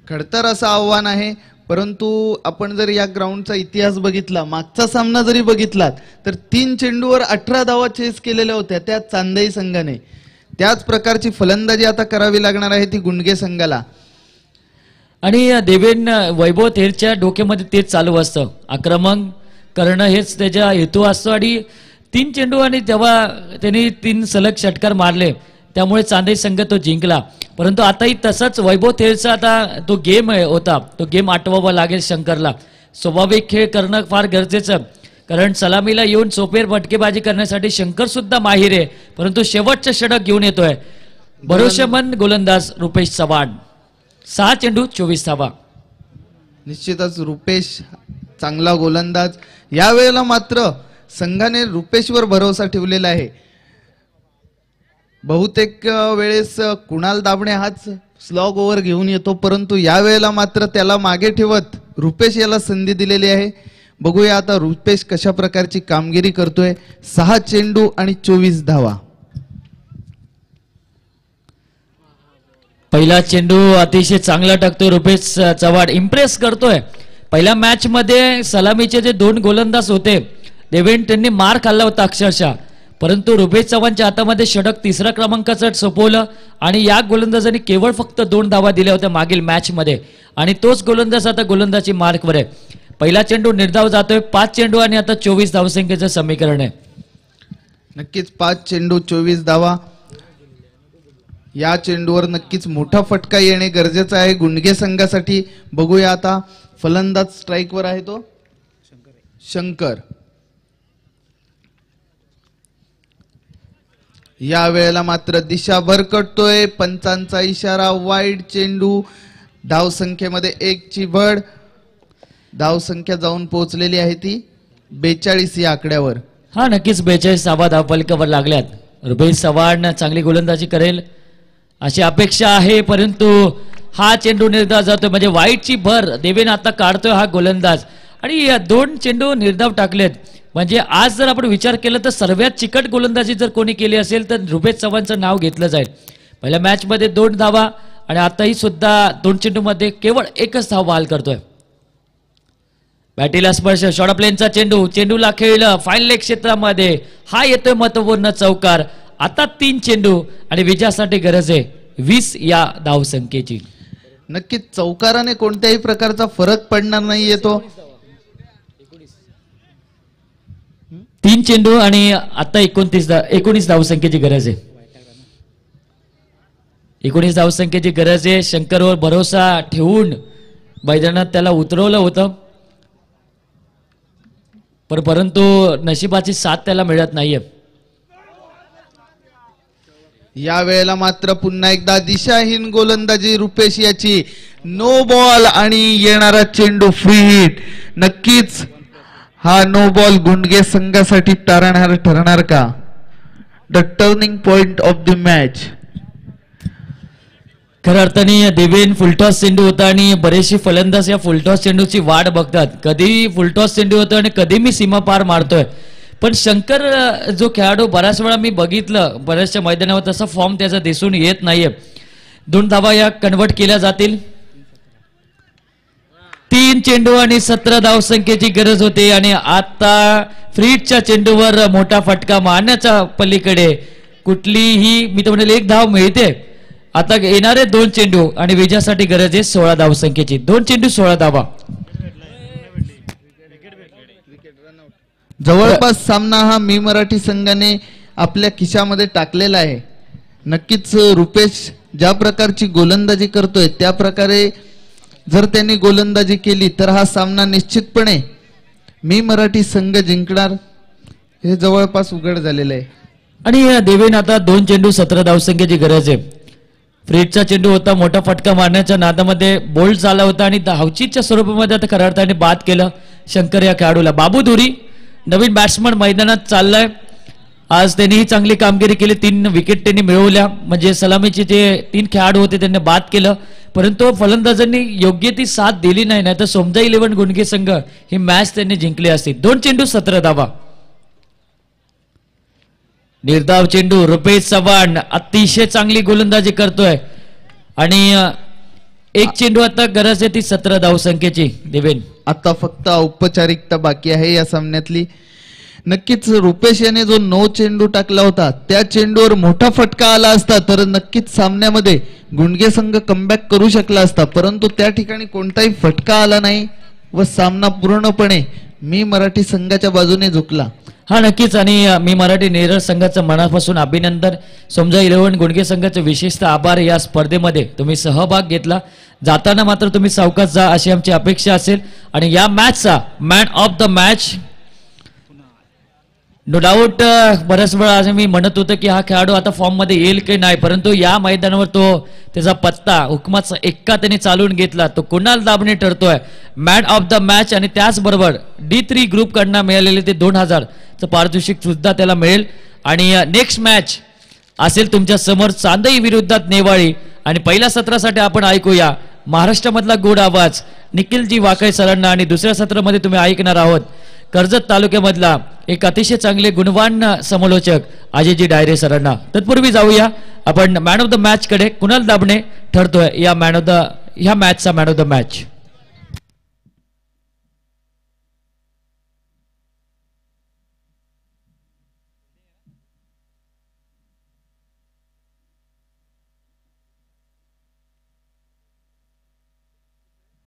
खडतर असं आव्हान आहे. परंतु आपण जर या ग्राउंडचा इतिहास बघितला, मागचा सामना जरी बघितलात तर 3 चेंडूवर 18 धावा चेस केलेल्या होत्या त्या चांदई संघाने. त्याच प्रकारची फलंदाजी आता करावी लागणार आहे ती गुंडगे संघाला. आणि देवेन वैभव थेरच्या डोक्यामध्ये तेच चालू असतं, आक्रमण करणं हेच त्याचा हेतू असतो. आणि 3 चेंडू आणि तेव्हा त्यांनी 3 सलग षटकार मारले त्यामुळे चांदई संघ तो जिंकला. परंतु आताही तसंच वैभव थेरचा आता तो गेम होता, तो गेम आठवावा लागेल शंकरला. स्वाभाविक खेळ करणं फार गरजेचं, कारण सलामीला येऊन चोपेर फटकेबाजी करण्यासाठी शंकर सुद्धा माहिर आहे. परंतु शेवटचं षटक घेऊन येतोय भरोसेमंद गोलंदाज रुपेश चव्हाण. 6 चेंडू 24 धावा. निश्चितच रुपेश चांगला गोलंदाज. यावेळेला मात्र संघाने रुपेशवर भरोसा ठेवलेला आहे. बहुतेक वेळेस कुणाल दाभणे हाच स्लॉग ओव्हर घेऊन येतो, परंतु यावेळेला मात्र त्याला मागे ठेवत रुपेश याला संधी दिलेली आहे. बघूया आता रुपेश कशा प्रकारची कामगिरी करतोय. 6 चेंडू आणि 24 धावा. पहिला चेंडू अतिशय चांगला टाकतोय रुपेश चव्हाण, इम्प्रेस करतोय. पहिल्या मॅच मध्ये सलामीचे जे 2 गोलंदाज होते देवेन त्यांनी मार खाल्ला होता अक्षरशः, परंतु रुपेश चव्हाणच्या हातामध्ये षटक 3रा क्रमांकाचं सोपवलं आणि या गोलंदाजाने केवळ फक्त 2 धावा दिल्या होत्या मागील मॅच मध्ये आणि तोच गोलंदाज आता गोलंदाजी मार्कवर आहे. पहिला चेंडू निर्धाव जातोय 5 चेंडू आणि आता 24 धावसंख्येचं समीकरण आहे. नक्कीच 5 चेंडू 24 धावा. या चेंडूवर नक्कीच मोठा फटका येणे गरजेचं आहे गुंडगे संघासाठी. बघूया आता फलंदाज स्ट्राईकवर आहे तो शंकर. या वेळेला मात्र दिशा भरकटतोय. पंचांचा इशारा वाईड चेंडू. धावसंख्येमध्ये 1 ची भर. धावसंख्या जाऊन पोहोचलेली आहे ती 42 या आकड्यावर. हा नक्कीच 42 धावफलकावर लागल्यात. रुपेश चव्हाण चांगली गोलंदाजी करेल अशी अपेक्षा आहे, परंतु हा चेंडू निर्धाव जातोय म्हणजे वाईटची भर देवेन आता काढतोय हा गोलंदाज. आणि 2 चेंडू निर्धाव टाकलेत म्हणजे आज जर आपण विचार केला तर सर्वात चिकट गोलंदाजी जर कोणी केली असेल तर रुपेश चव्हाणचं नाव घेतलं जाईल. पहिल्या मॅच मध्ये 2 धावा आणि आताही सुद्धा 2 चेंडू मध्ये केवळ 1च धाव बहाल करतोय. बॅटीला स्पर्श. शॉर्ट प्लेनचा चेंडू. चेंडूला खेळलं फाईन लेग क्षेत्रामध्ये. हा येतोय महत्वपूर्ण चौकार. आता 3 चेंडू आणि विजयासाठी गरज आहे 20 या धावसंख्येची. नक्कीच चौकाराने कोणत्याही प्रकारचा फरक पडणार नाही येतो. 3 चेंडू आणि आता 19 धावसंख्येची गरज आहे. 19 धावसंख्येची गरज आहे. शंकरवर भरोसा ठेवून मैदानात त्याला उतरवलं होतं, परंतु नशिबाची साथ त्याला मिळत नाहीये. या वेळेला मात्र पुन्हा एकदा दिशाहीन गोलंदाजी रुपेश याची. नो बॉल आणि येणारा चेंडू फ्री हिट. नक्कीच हा नो बॉल गुंडगे संघासाठी तारणहार ठरणार का? The turning point of the match. खऱ्या अर्थाने देवेन फुलटॉस चेंडू होता आणि बरेचसे फलंदाज या फुलटॉस चेंडूची वाट बघतात. कधी फुलटॉस चेंडू होतो आणि कधी मी सीमा पार मारतोय. पण शंकर जो खेळाडू बऱ्याच वेळा मी बघितलं बऱ्याचशा मैदानावर तसा फॉर्म त्याचा दिसून येत नाहीये. 2 धावा या कन्वर्ट केल्या जातील. 3 चेंडू आणि 17 धावसंख्येची गरज होती आणि आता फ्रीटच्या चेंडूवर मोठा फटका मारण्याच्या पलीकडे कुठलीही मी तर म्हणेल 1 धाव मिळते. आता येणारे 2 चेंडू आणि विजयासाठी गरज आहे 16 धावसंख्येची. 2 चेंडू 16 धावा. जवळपास सामना हा मी मराठी संघाने आपल्या खिशामध्ये टाकलेला आहे. नक्कीच रुपेश ज्या प्रकारची गोलंदाजी करतोय त्या प्रकारे जर त्यांनी गोलंदाजी केली तर हा सामना निश्चितपणे मी मराठी संघ जिंकणार हे जवळपास उघड झालेलं आहे. आणि देवेन आता 2 चेंडू 17 धावसंख्येची गरज आहे. फ्रीटचा चेंडू होता मोठा फटका मारण्याच्या नादामध्ये बोल्ड झाला होता आणि धावचीच्या स्वरूपामध्ये आता खऱ्या अर्थाने बाद केलं शंकर या खेळाडूला. बाबू धुरी नवीन बॅट्समन मैदानात चाललाय. आज त्यांनीही चांगली कामगिरी केली. 3 विकेट त्यांनी मिळवल्या म्हणजे सलामीचे जे 3 खेळाडू होते त्यांनी बाद केलं, परंतु फलंदाजांनी योग्य ती साथ दिली नाही. तर सोमजा 11 गुंडगे संघ ही मॅच त्यांनी जिंकली असती. 2 चेंडू 17 धावा. निर्धाव चेंडू. रुपेश चव्हाण अतिशय चांगली गोलंदाजी करतोय आणि 1 चेंडू आता गरज आहे ती 17 धावसंख्येची. देवेन आता फक्त औपचारिकता बाकी आहे या सामन्यातली. नक्कीच रुपेश याने जो 9 चेंडू टाकला होता त्या चेंडूवर मोठा फटका आला असता तर नक्कीच सामन्यामध्ये गुंडगे संघ कमबॅक करू शकला असता, परंतु त्या ठिकाणी कोणताही फटका आला नाही व सामना पूर्णपणे मी मराठी संघाच्या बाजूने झुकला. हा नक्कीच. आणि मी मराठी नेरळ संघाचं मनापासून अभिनंदन. सोमजा 11 गुंडगे संघाचे विशेषतः आभार. या स्पर्धेमध्ये तुम्ही सहभाग घेतला. जाताना मात्र तुम्ही सावकाश जा अशी आमची अपेक्षा असेल. आणि या मॅचचा man of the match no doubt बऱ्याच वेळा आज मी म्हणत होतो की हा खेळाडू आता फॉर्म मध्ये येईल की नाही, परंतु या मैदानावर तो त्याचा पत्ता हुकमाचा एक्का त्याने चालून घेतला. तो कुणाल दाबणे ठरतोय मॅन ऑफ द मॅच. आणि त्याचबरोबर D3 ग्रुप कडनं मिळालेले ते 2000 पारितोषिक सुद्धा त्याला मिळेल. आणि नेक्स्ट मॅच असेल तुमच्या समोर चांदई विरुद्धात नेवाळी. आणि पहिल्या सत्रासाठी आपण ऐकूया महाराष्ट्रामधला गोड आवाज निखिलजी वाकळे सरांना आणि दुसऱ्या सत्रामध्ये तुम्ही ऐकणार आहोत कर्जत तालुक्यामधला एक अतिशय चांगले गुणवान समालोचक अजयजी डायरे सरांना. तत्पूर्वी जाऊया आपण मॅन ऑफ द मॅच कडे. कुणाल दाबणे ठरतोय या मॅचचा मॅन ऑफ द मॅच.